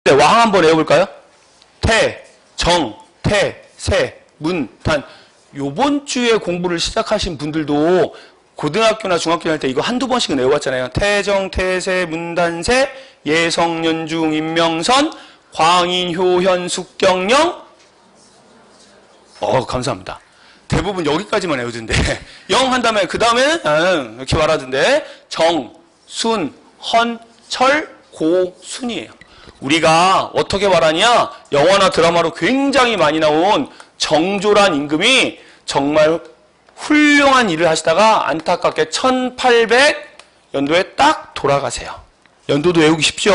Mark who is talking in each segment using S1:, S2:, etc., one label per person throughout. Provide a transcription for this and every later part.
S1: 네, 왕 한번 외워볼까요? 태, 정, 태, 세, 문, 단. 요번 주에 공부를 시작하신 분들도 고등학교나 중학교 할 때 이거 한두 번씩은 외워봤잖아요. 태정, 태세, 문단세, 예성, 연중, 임명선, 광인, 효현, 숙경령. 감사합니다. 대부분 여기까지만 외우던데. 영 한 다음에 그 다음에는 이렇게 말하던데. 정, 순, 헌, 철, 고, 순이에요. 우리가 어떻게 말하냐? 영화나 드라마로 굉장히 많이 나온 정조란 임금이 정말 훌륭한 일을 하시다가 안타깝게 1800년도에 딱 돌아가세요. 연도도 외우기 쉽죠?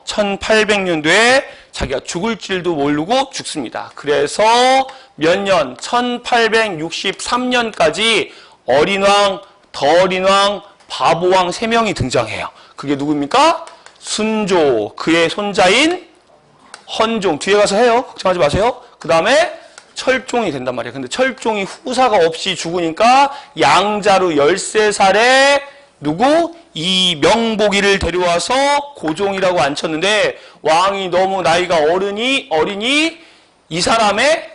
S1: 1800년도에 자기가 죽을 줄도 모르고 죽습니다. 그래서 몇 년? 1863년까지 어린왕, 더어린왕, 바보왕 3명이 등장해요. 그게 누굽니까? 순조, 그의 손자인 헌종. 뒤에 가서 해요. 걱정하지 마세요. 그 다음에 철종이 된단 말이에요. 근데 철종이 후사가 없이 죽으니까 양자로 13살에 누구? 이 명복이를 데려와서 고종이라고 앉혔는데 왕이 너무 나이가 어리니 이 사람의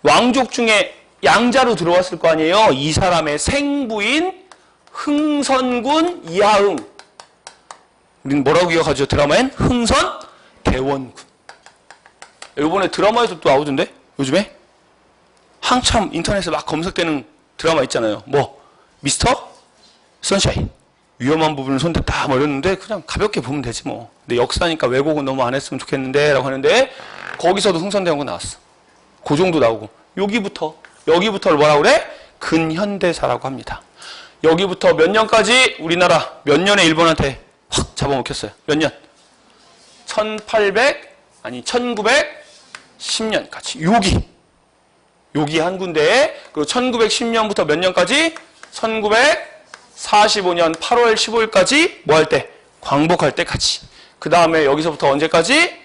S1: 왕족 중에 양자로 들어왔을 거 아니에요. 이 사람의 생부인 흥선군 이하응. 우리는 뭐라고 기억하죠? 드라마엔 흥선 대원군. 이번에 드라마에도 또 나오던데? 요즘에? 한참 인터넷에 막 검색되는 드라마 있잖아요. 뭐 미스터 선샤인. 위험한 부분을 손댔다 뭐 이랬는데 그냥 가볍게 보면 되지 뭐. 근데 역사니까 왜곡은 너무 안 했으면 좋겠는데 라고 하는데 거기서도 흥선대원군 나왔어. 고종도 나오고. 여기부터를 뭐라고 그래? 근현대사라고 합니다. 여기부터 몇 년까지 우리나라 몇 년에 일본한테 확 잡아먹혔어요. 몇 년? 1910년까지. 여기 한 군데에. 그리고 1910년부터 몇 년까지? 1945년 8월 15일까지 뭐 할 때? 광복할 때까지. 그 다음에 여기서부터 언제까지?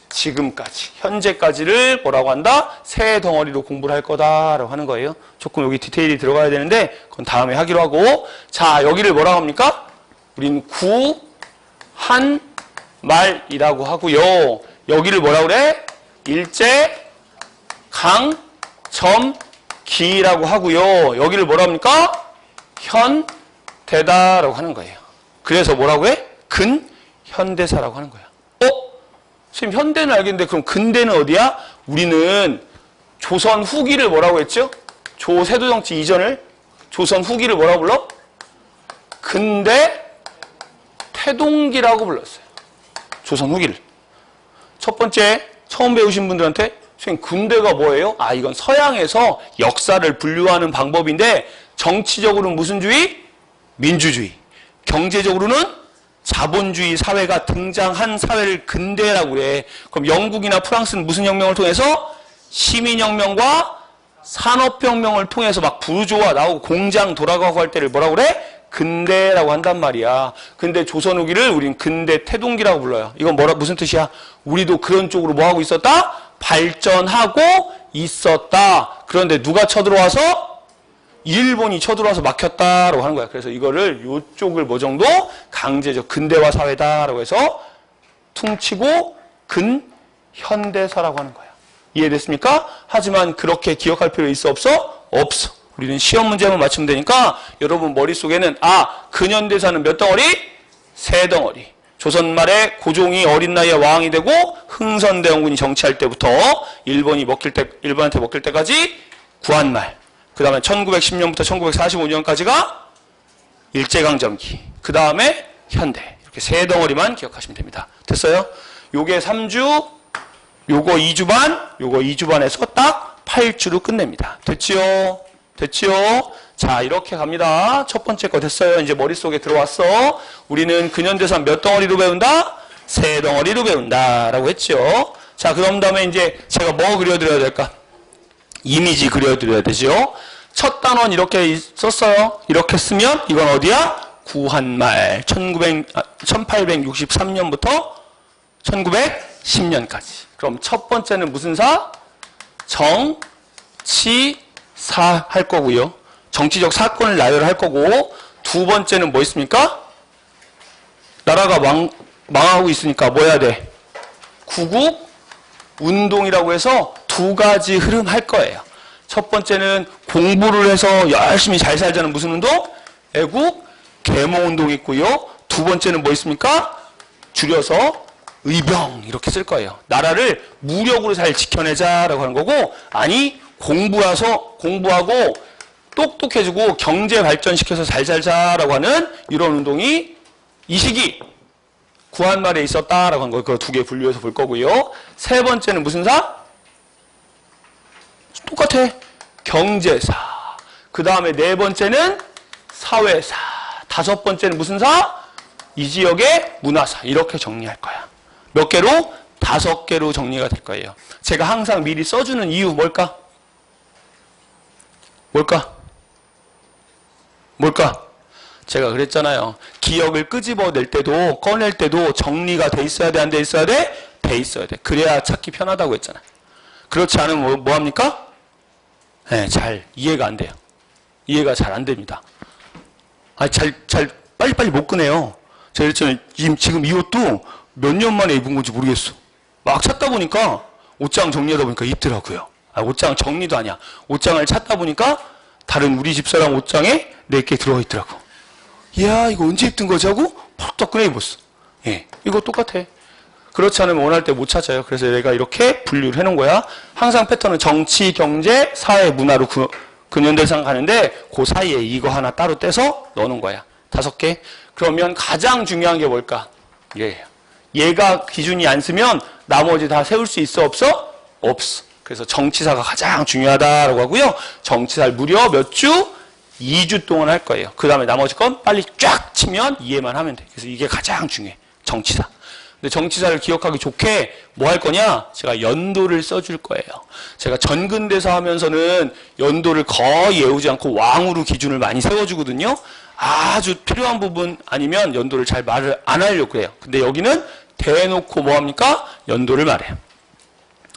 S1: 지금까지. 현재까지를 뭐라고 한다? 새 덩어리로 공부를 할 거다라고 하는 거예요. 조금 여기 디테일이 들어가야 되는데 그건 다음에 하기로 하고. 자, 여기를 뭐라고 합니까? 우린 구한말이라고 하고요. 여기를 뭐라고 그래? 일제, 강, 점, 기라고 하고요. 여기를 뭐라 합니까? 현대다라고 하는 거예요. 그래서 뭐라고 해? 근현대사라고 하는 거야. 선생님 현대는 알겠는데 그럼 근대는 어디야? 우리는 조선 후기를 뭐라고 했죠? 조세도 정치 이전을 조선 후기를 뭐라고 불러? 근대 태동기라고 불렀어요. 조선 후기를. 첫 번째 처음 배우신 분들한테 선생님 근대가 뭐예요? 이건 서양에서 역사를 분류하는 방법인데 정치적으로는 무슨 주의? 민주주의. 경제적으로는 자본주의 사회가 등장한 사회를 근대라고 그래. 그럼 영국이나 프랑스는 무슨 혁명을 통해서? 시민혁명과 산업혁명을 통해서 막 부르주아 나오고 공장 돌아가고 할 때를 뭐라고 그래? 근대라고 한단 말이야. 근데 조선 후기를 우린 근대 태동기라고 불러요. 이건 무슨 뜻이야? 우리도 그런 쪽으로 뭐 하고 있었다? 발전하고 있었다. 그런데 누가 쳐들어와서? 일본이 쳐들어와서 막혔다라고 하는 거야. 그래서 이거를 이쪽을 뭐 정도? 강제적 근대화 사회다라고 해서 퉁치고 근현대사라고 하는 거야. 이해됐습니까? 하지만 그렇게 기억할 필요 있어 없어? 없어. 우리는 시험 문제만 맞추면 되니까 여러분 머릿속에는 근현대사는 몇 덩어리? 3덩어리. 조선 말에 고종이 어린 나이에 왕이 되고 흥선대원군이 정치할 때부터 일본한테 먹힐 때까지 구한말. 그 다음에 1910년부터 1945년까지가 일제강점기. 그 다음에 현대. 이렇게 3덩어리만 기억하시면 됩니다. 됐어요? 요게 3주, 요거 2주 반, 요거 2주 반에서 딱 8주로 끝냅니다. 됐지요? 자, 이렇게 갑니다. 첫 번째 거 됐어요. 이제 머릿속에 들어왔어. 우리는 근현대사 몇 덩어리로 배운다? 3덩어리로 배운다. 라고 했죠. 자, 그럼 다음에 이제 제가 뭐 그려드려야 될까? 이미지 그려드려야 되죠. 첫 단원 이렇게 썼어요. 이렇게 쓰면 이건 어디야? 구한말. 1863년부터 1910년까지. 그럼 첫 번째는 무슨 사? 정치사 할 거고요. 정치적 사건을 나열할 거고. 두 번째는 뭐 있습니까? 나라가 망하고 있으니까 뭐 해야 돼? 구국 운동이라고 해서 두 가지 흐름 할 거예요. 첫 번째는 공부를 해서 열심히 잘 살자는 무슨 운동? 애국 계몽운동이 있고요. 두 번째는 뭐 있습니까? 줄여서 의병 이렇게 쓸 거예요. 나라를 무력으로 잘 지켜내자라고 하는 거고, 아니 공부하고 똑똑해지고 경제 발전시켜서 잘 살자라고 하는 이런 운동이 이 시기 구한말에 있었다라고 하는 거, 그 두 개 분류해서 볼 거고요. 세 번째는 무슨 사? 똑같아. 경제사. 그 다음에 네 번째는 사회사. 다섯 번째는 무슨 사? 이 지역의 문화사. 이렇게 정리할 거야. 몇 개로? 5개로 정리가 될 거예요. 제가 항상 미리 써주는 이유 뭘까? 제가 그랬잖아요. 기억을 끄집어낼 때도 꺼낼 때도 정리가 돼 있어야 돼, 안 돼 있어야 돼? 돼 있어야 돼. 그래야 찾기 편하다고 했잖아요. 그렇지 않으면 뭐 합니까? 네, 잘 이해가 안 돼요. 이해가 잘 안 됩니다. 빨리빨리 못 꺼내요. 제가 그랬잖아요. 지금 이 옷도 몇 년 만에 입은 건지 모르겠어. 막 찾다 보니까 옷장 정리하다 보니까 입더라고요. 옷장 정리도 아니야. 옷장을 찾다 보니까 다른 우리 집사람 옷장에 4개 들어가 있더라고. 이야, 이거 언제 입던 거지 하고 펄떡 꺼내 입었어. 예, 이거 똑같아. 그렇지 않으면 원할 때 못 찾아요. 그래서 내가 이렇게 분류를 해놓은 거야. 항상 패턴은 정치, 경제, 사회, 문화로 근현대상 가는데 그 사이에 이거 하나 따로 떼서 넣어놓은 거야. 5개. 그러면 가장 중요한 게 뭘까? 얘가 기준이 안 쓰면 나머지 다 세울 수 있어, 없어? 없어. 그래서 정치사가 가장 중요하다라고 하고요. 정치사를 무려 몇 주? 2주 동안 할 거예요. 그 다음에 나머지 건 빨리 쫙 치면 이해만 하면 돼. 그래서 이게 가장 중요해. 정치사. 근데 정치사를 기억하기 좋게 뭐 할 거냐? 제가 연도를 써줄 거예요. 제가 전근대사 하면서는 연도를 거의 외우지 않고 왕으로 기준을 많이 세워주거든요. 아주 필요한 부분 아니면 연도를 잘 말을 안 하려고 해요. 근데 여기는 대놓고 뭐 합니까? 연도를 말해요.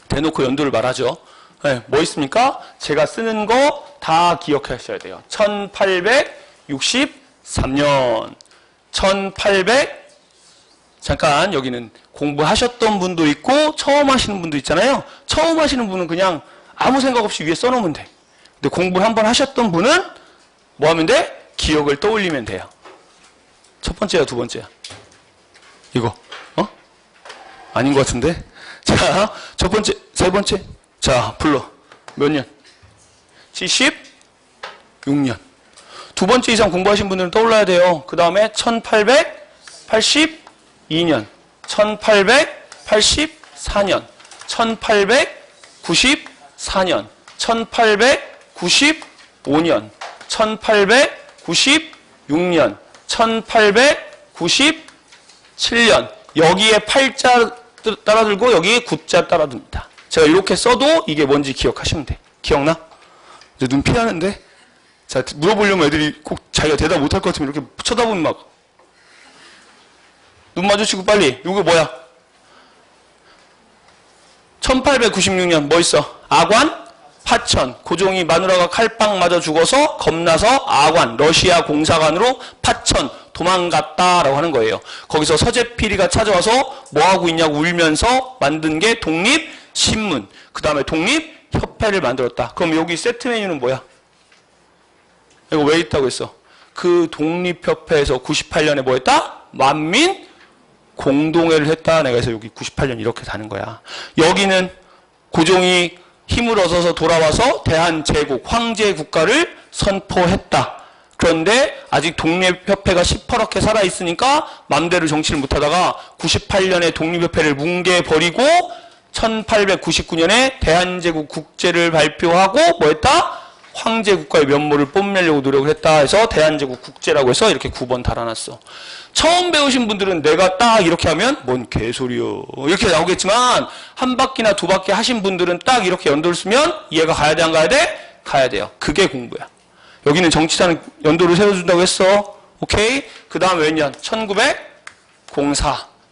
S1: 대놓고 연도를 말하죠. 네, 뭐 있습니까? 제가 쓰는 거 다 기억하셔야 돼요. 1863년. 잠깐 여기는 공부하셨던 분도 있고 처음 하시는 분도 있잖아요. 처음 하시는 분은 그냥 아무 생각 없이 위에 써놓으면 돼. 근데 공부를 한번 하셨던 분은 뭐 하면 돼? 기억을 떠올리면 돼요. 첫 번째야, 두 번째야? 이거. 아닌 것 같은데? 자, 첫 번째, 세 번째. 자, 불러. 몇 년? 76년. 두 번째 이상 공부하신 분들은 떠올라야 돼요. 그 다음에 1882년, 1884년, 1894년, 1895년, 1896년, 1897년. 여기에 8자 따라들고 여기에 9자 따라듭니다. 제가 이렇게 써도 이게 뭔지 기억하시면 돼. 기억나? 이제 눈 피하는데? 자, 물어보려면 애들이 꼭 자기가 대답 못할 것 같으면 이렇게 쳐다보면 막 눈 마주치고 빨리. 이거 뭐야? 1896년 뭐 있어? 아관? 파천. 고종이 마누라가 칼빵 맞아 죽어서 겁나서 아관, 러시아 공사관으로 파천 도망갔다라고 하는 거예요. 거기서 서재필이가 찾아와서 뭐 하고 있냐고 울면서 만든 게 독립신문. 그 다음에 독립협회를 만들었다. 그럼 여기 세트 메뉴는 뭐야? 이거 왜 있다고 했어? 그 독립협회에서 98년에 뭐 했다? 만민 공동회를 했다. 내가 해서 여기 98년 이렇게 다는 거야. 여기는 고종이 힘을 얻어서 돌아와서 대한제국, 황제국가를 선포했다. 그런데 아직 독립협회가 시퍼렇게 살아있으니까 맘대로 정치를 못하다가 98년에 독립협회를 뭉개버리고 1899년에 대한제국 국제를 발표하고 뭐 했다? 황제국가의 면모를 뽐내려고 노력을 했다 해서 대한제국 국제라고 해서 이렇게 9번 달아놨어. 처음 배우신 분들은 내가 딱 이렇게 하면 뭔 개소리요 이렇게 나오겠지만 한 바퀴나 두 바퀴 하신 분들은 딱 이렇게 연도를 쓰면 이해가 가야 돼, 안 가야 돼? 가야 돼요. 그게 공부야. 여기는 정치사는 연도를 세워준다고 했어. 오케이? 그 다음 몇 년? 1904,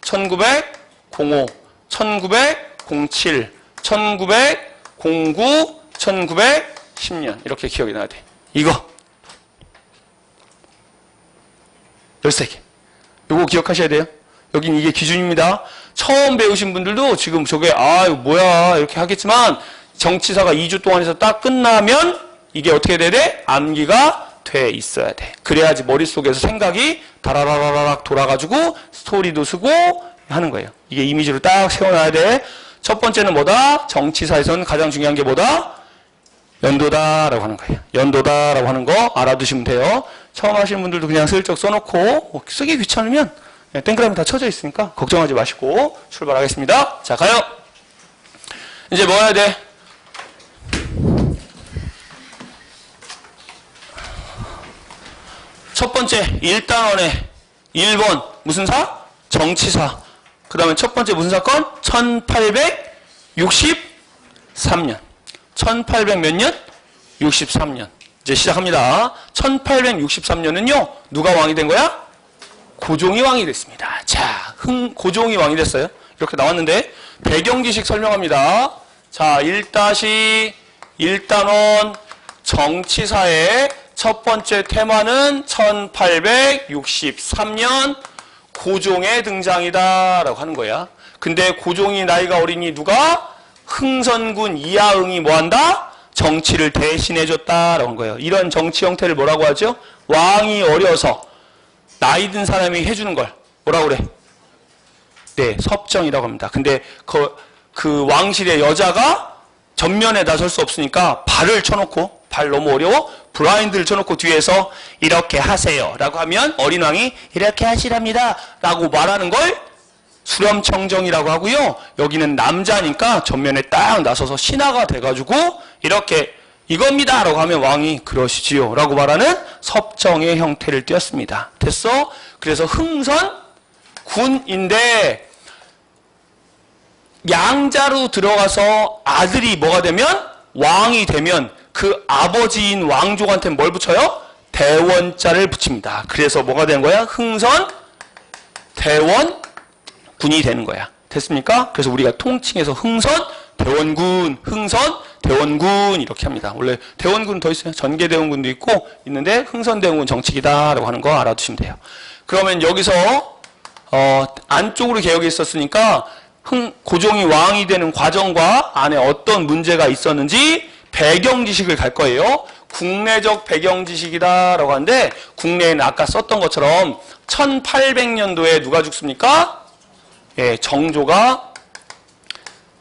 S1: 1905, 1907, 1909, 1910년. 이렇게 기억이 나야 돼. 이거. 13개. 요거 기억하셔야 돼요. 여긴 이게 기준입니다. 처음 배우신 분들도 지금 저게 이거 뭐야 이렇게 하겠지만 정치사가 2주 동안 해서 딱 끝나면 이게 어떻게 돼야 돼? 암기가 돼 있어야 돼. 그래야지 머릿속에서 생각이 다라라라락 돌아가지고 스토리도 쓰고 하는 거예요. 이게 이미지로 딱 세워놔야 돼. 첫 번째는 뭐다? 정치사에서는 가장 중요한 게 뭐다? 연도다라고 하는 거예요. 연도다라고 하는 거 알아두시면 돼요. 처음 하시는 분들도 그냥 슬쩍 써놓고 쓰기 귀찮으면 땡그라미 다 쳐져 있으니까 걱정하지 마시고 출발하겠습니다. 자, 가요. 이제 뭐 해야 돼? 첫 번째 1단원에 1번 무슨 사? 정치사. 그 다음에 첫 번째 무슨 사건? 1863년. 1800 몇 년? 63년. 이제 시작합니다. 1863년은요. 누가 왕이 된 거야? 고종이 왕이 됐습니다. 자, 고종이 왕이 됐어요. 이렇게 나왔는데 배경 지식 설명합니다. 자, 1-1단원 정치사의 첫 번째 테마는 1863년 고종의 등장이다 라고 하는 거야. 근데 고종이 나이가 어리니 누가? 흥선군 이하응이 뭐한다? 정치를 대신해줬다 라고 한 거예요. 이런 정치 형태를 뭐라고 하죠? 왕이 어려서 나이 든 사람이 해주는 걸 뭐라고 그래? 네, 섭정이라고 합니다. 근데 그 왕실의 여자가 전면에 나설 수 없으니까 발을 쳐놓고, 발 너무 어려워? 블라인드를 쳐놓고 뒤에서 이렇게 하세요 라고 하면 어린 왕이 이렇게 하시랍니다 라고 말하는 걸 수렴청정이라고 하고요. 여기는 남자니까 전면에 딱 나서서 신하가 돼가지고 이렇게 이겁니다 라고 하면 왕이 그러시지요 라고 말하는 섭정의 형태를 띄었습니다. 됐어? 그래서 흥선군인데 양자로 들어가서 아들이 뭐가 되면? 왕이 되면 그 아버지인 왕족한테 뭘 붙여요? 대원자를 붙입니다. 그래서 뭐가 되는 거야? 흥선 대원군이 되는 거야. 됐습니까? 그래서 우리가 통칭해서 흥선 대원군, 흥선 대원군 이렇게 합니다. 원래 대원군 더 있어요. 전개대원군도 있고 있는데 흥선대원군 정칙이다라고 하는 거 알아두시면 돼요. 그러면 여기서 안쪽으로 개혁이 있었으니까 고종이 왕이 되는 과정과 안에 어떤 문제가 있었는지 배경 지식을 갈 거예요. 국내적 배경 지식이다라고 하는데 국내에는 아까 썼던 것처럼 1800년도에 누가 죽습니까? 예, 정조가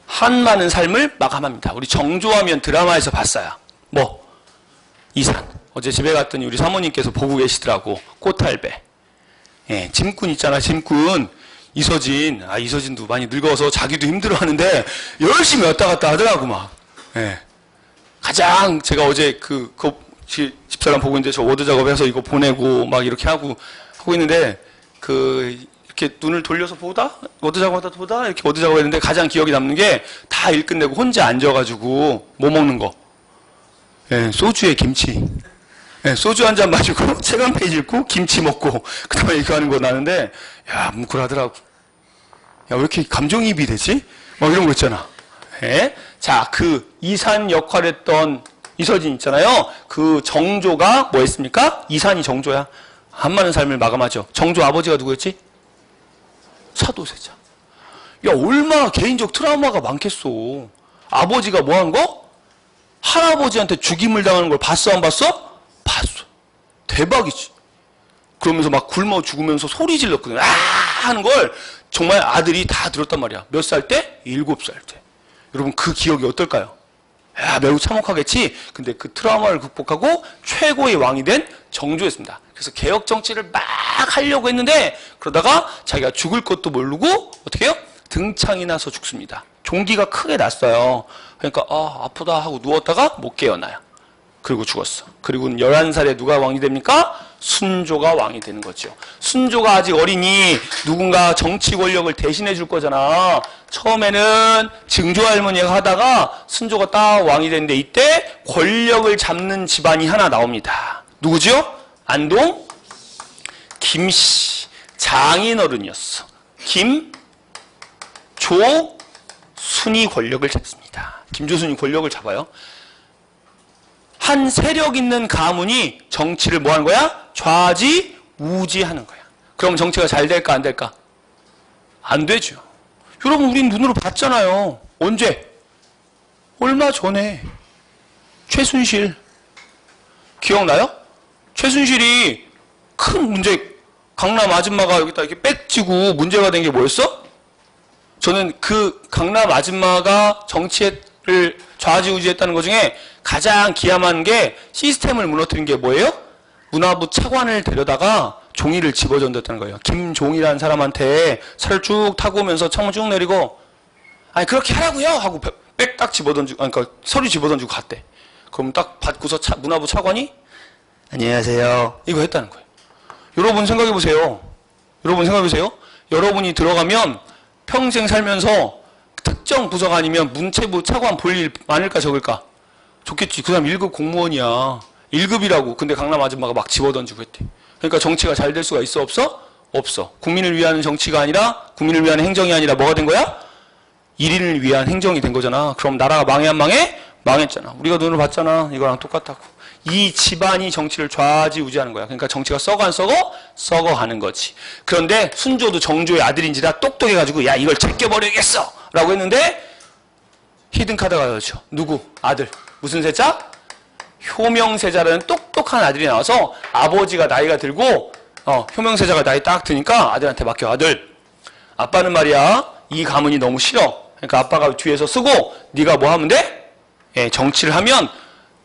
S1: 한많은 삶을 마감합니다. 우리 정조하면 드라마에서 봤어요. 뭐? 이산. 어제 집에 갔더니 우리 사모님께서 보고 계시더라고. 꽃할배. 예, 짐꾼 있잖아, 짐꾼. 이서진도 많이 늙어서 자기도 힘들어하는데 열심히 왔다 갔다 하더라고 막. 예. 가장 제가 어제 집사람 보고 있는데 저 워드 작업해서 이거 보내고 막 이렇게 하고 있는데 이렇게 눈을 돌려서 보다 워드 작업하다 보다 이렇게 워드 작업했는데 가장 기억에 남는 게 다 일 끝내고 혼자 앉아가지고 뭐 먹는 거. 예, 소주에 김치. 예, 소주 한 잔 마시고 책 한 페이지 읽고 김치 먹고 그다음에 이렇게 하는 거 나는데 야 뭉클하더라고. 야 왜 이렇게 감정이입이 되지? 막 이런 거 있잖아. 예? 자, 그 이산 역할을 했던 이서진 있잖아요. 그 정조가 뭐 했습니까? 이산이 정조야. 한많은 삶을 마감하죠. 정조 아버지가 누구였지? 사도세자. 야, 얼마나 개인적 트라우마가 많겠어. 아버지가 뭐 한 거? 할아버지한테 죽임을 당하는 걸 봤어, 안 봤어? 봤어. 대박이지. 그러면서 막 굶어 죽으면서 소리 질렀거든. 하는 걸 정말 아들이 다 들었단 말이야. 몇 살 때? 7살 때. 여러분 그 기억이 어떨까요? 야, 매우 참혹하겠지? 근데 그 트라우마를 극복하고 최고의 왕이 된 정조였습니다. 그래서 개혁 정치를 막 하려고 했는데 그러다가 자기가 죽을 것도 모르고 어떻게 해요? 등창이 나서 죽습니다. 종기가 크게 났어요. 그러니까 아프다 하고 누웠다가 못 깨어나요. 그리고 죽었어. 그리고 11살에 누가 왕이 됩니까? 순조가 왕이 되는 거죠. 순조가 아직 어리니 누군가 정치 권력을 대신해 줄 거잖아. 처음에는 증조 할머니가 하다가 순조가 딱 왕이 되는데 이때 권력을 잡는 집안이 하나 나옵니다. 누구죠? 안동 김씨 장인어른이었어. 김조순이 권력을 잡습니다. 김조순이 권력을 잡아요. 한 세력 있는 가문이 정치를 뭐 하는 거야? 좌지우지하는 거야. 그럼 정치가 잘 될까 안 될까? 안 되죠. 여러분 우린 눈으로 봤잖아요. 언제? 얼마 전에 최순실 기억나요? 최순실이 큰 문제, 강남 아줌마가 여기다 이렇게 빽지고 문제가 된 게 뭐였어? 저는 그 강남 아줌마가 정치를 좌지우지했다는 것 중에 가장 기함한 게 시스템을 무너뜨린 게 뭐예요? 문화부 차관을 데려다가 종이를 집어던졌다는 거예요. 김종이라는 사람한테 차를 쭉 타고 오면서 창문 쭉 내리고 아니 그렇게 하라고요 하고 백 딱 집어던지고 그러니까 서류 집어던지고 갔대. 그럼 딱 받고서 문화부 차관이 안녕하세요 이거 했다는 거예요. 여러분 생각해 보세요. 여러분이 들어가면 평생 살면서 특정 부서가 아니면 문체부 차관 볼 일 많을까 적을까? 좋겠지. 그 사람 1급 공무원이야. 1급이라고. 근데 강남 아줌마가 막 집어던지고 했대. 그러니까 정치가 잘 될 수가 있어 없어? 없어. 국민을 위한 정치가 아니라 국민을 위한 행정이 아니라 뭐가 된 거야? 1인을 위한 행정이 된 거잖아. 그럼 나라가 망해 안 망해? 망했잖아. 우리가 눈으로 봤잖아. 이거랑 똑같다고. 이 집안이 정치를 좌지우지하는 거야. 그러니까 정치가 썩어 안 썩어? 썩어 하는 거지. 그런데 순조도 정조의 아들인지라 똑똑해가지고 야 이걸 제껴버려야겠어 라고 했는데 히든카드가 나왔죠. 누구? 아들. 무슨 세자? 효명세자라는 똑똑한 아들이 나와서 아버지가 나이가 들고 효명세자가 나이 딱 드니까 아들한테 맡겨. 아들 아빠는 말이야 이 가문이 너무 싫어. 그러니까 아빠가 뒤에서 쓰고 네가 뭐 하면 돼? 예, 정치를 하면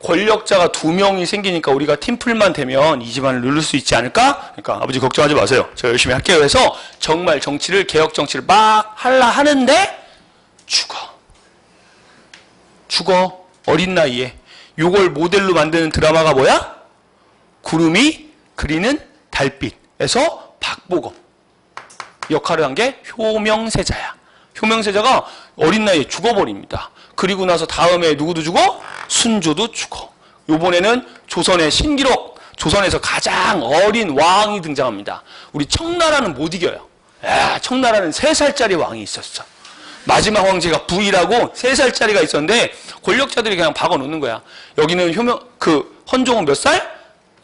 S1: 권력자가 2명이 생기니까 우리가 팀플만 되면 이 집안을 누를 수 있지 않을까? 그러니까 아버지 걱정하지 마세요. 제가 열심히 할게요 해서 정말 정치를 개혁 정치를 막 하려 하는데 죽어. 어린 나이에. 요걸 모델로 만드는 드라마가 뭐야? 구름이 그리는 달빛에서 박보검 역할을 한 게 효명세자야. 효명세자가 어린 나이에 죽어버립니다. 그리고 나서 다음에 누구도 죽어? 순조도 죽어. 요번에는 조선의 신기록, 조선에서 가장 어린 왕이 등장합니다. 우리 청나라는 못 이겨요. 청나라는 3살짜리 왕이 있었어. 마지막 황제가 부이라고 3살짜리가 있었는데 권력자들이 그냥 박아놓는 거야. 여기는 헌종은 몇 살?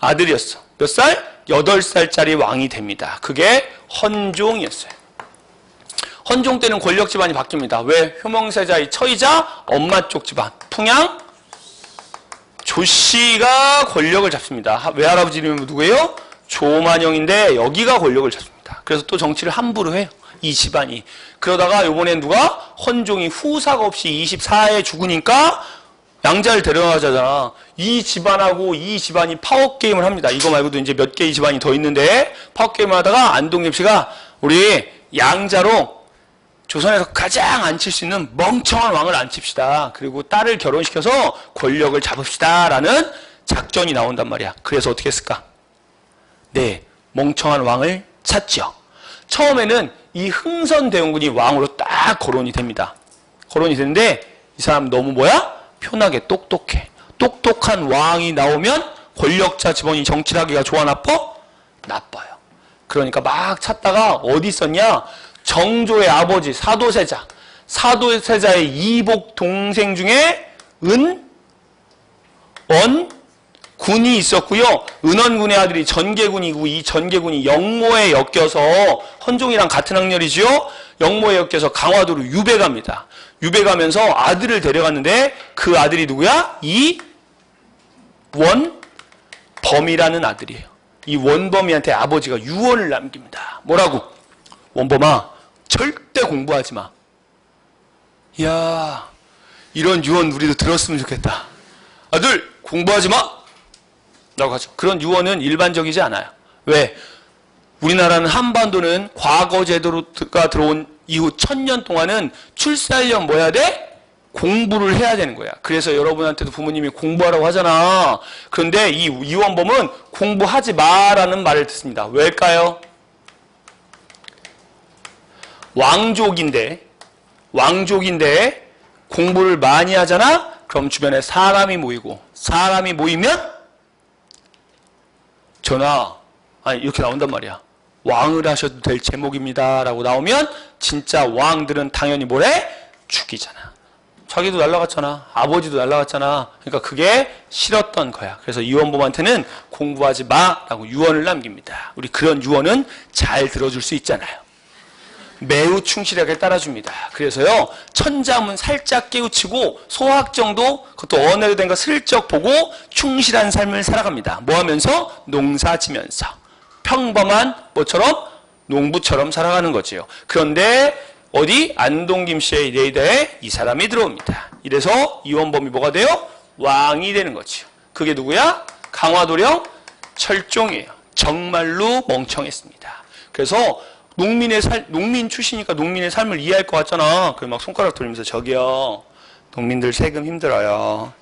S1: 아들이었어. 몇 살? 8살짜리 왕이 됩니다. 그게 헌종이었어요. 헌종 때는 권력 집안이 바뀝니다. 왜? 효명세자의 처이자 엄마 쪽 집안 풍양 조씨가 권력을 잡습니다. 외할아버지 이름이 누구예요? 조만영인데 여기가 권력을 잡습니다. 그래서 또 정치를 함부로 해요. 이 집안이. 그러다가 요번엔 누가? 헌종이 후사가 없이 24에 죽으니까 양자를 데려가자잖아. 이 집안하고 이 집안이 파워게임을 합니다. 이거 말고도 이제 몇 개의 집안이 더 있는데 파워게임을 하다가 안동엽 씨가 우리 양자로 조선에서 가장 앉힐 수 있는 멍청한 왕을 앉힙시다. 그리고 딸을 결혼시켜서 권력을 잡읍시다 라는 작전이 나온단 말이야. 그래서 어떻게 했을까? 네, 멍청한 왕을 찾죠. 처음에는 이 흥선대원군이 왕으로 딱 거론이 됩니다. 거론이 되는데 이 사람 너무 뭐야? 편하게 똑똑해. 똑똑한 왕이 나오면 권력자 집안이 정치를 하기가 좋아 나빠? 나빠요. 그러니까 막 찾다가 어디 있었냐? 정조의 아버지 사도세자. 사도세자의 이복 동생 중에 은원군이 있었고요. 은원군의 아들이 전개군이고 이 전개군이 영모에 엮여서 헌종이랑 같은 학년이지요. 영모에 엮여서 강화도로 유배 갑니다. 유배 가면서 아들을 데려갔는데 그 아들이 누구야? 이 원범이라는 아들이에요. 이 원범이한테 아버지가 유언을 남깁니다. 뭐라고? 원범아 절대 공부하지 마. 이야 이런 유언 우리도 들었으면 좋겠다. 아들 공부하지 마 라고 하죠. 그런 유언은 일반적이지 않아요. 왜? 우리나라는 한반도는 과거 제도가 들어온 이후 1000년 동안은 출세하려면 뭐 해야 돼? 공부를 해야 되는 거야. 그래서 여러분한테도 부모님이 공부하라고 하잖아. 그런데 이 이원범은 공부하지 마라는 말을 듣습니다. 왜일까요? 왕족인데 공부를 많이 하잖아? 그럼 주변에 사람이 모이고 사람이 모이면 전하 아니 이렇게 나온단 말이야. 왕을 하셔도 될 제목입니다 라고 나오면 진짜 왕들은 당연히 뭐래? 죽이잖아. 자기도 날라갔잖아. 아버지도 날라갔잖아. 그러니까 그게 싫었던 거야. 그래서 이원범한테는 공부하지 마 라고 유언을 남깁니다. 우리 그런 유언은 잘 들어줄 수 있잖아요. 매우 충실하게 따라줍니다. 그래서요, 천자문 살짝 깨우치고 소학정도, 그것도 언어로 된 거 슬쩍 보고 충실한 삶을 살아갑니다. 뭐 하면서? 농사 지면서. 평범한 뭐처럼? 농부처럼 살아가는 거지요. 그런데 어디? 안동김 씨의 레이더에 이 사람이 들어옵니다. 이래서 이원범이 뭐가 돼요? 왕이 되는 거지요. 그게 누구야? 강화도령 철종이에요. 정말로 멍청했습니다. 그래서 농민 출신이니까 농민의 삶을 이해할 것 같잖아. 그래 막 손가락 돌리면서 저기요, 농민들 세금 힘들어요.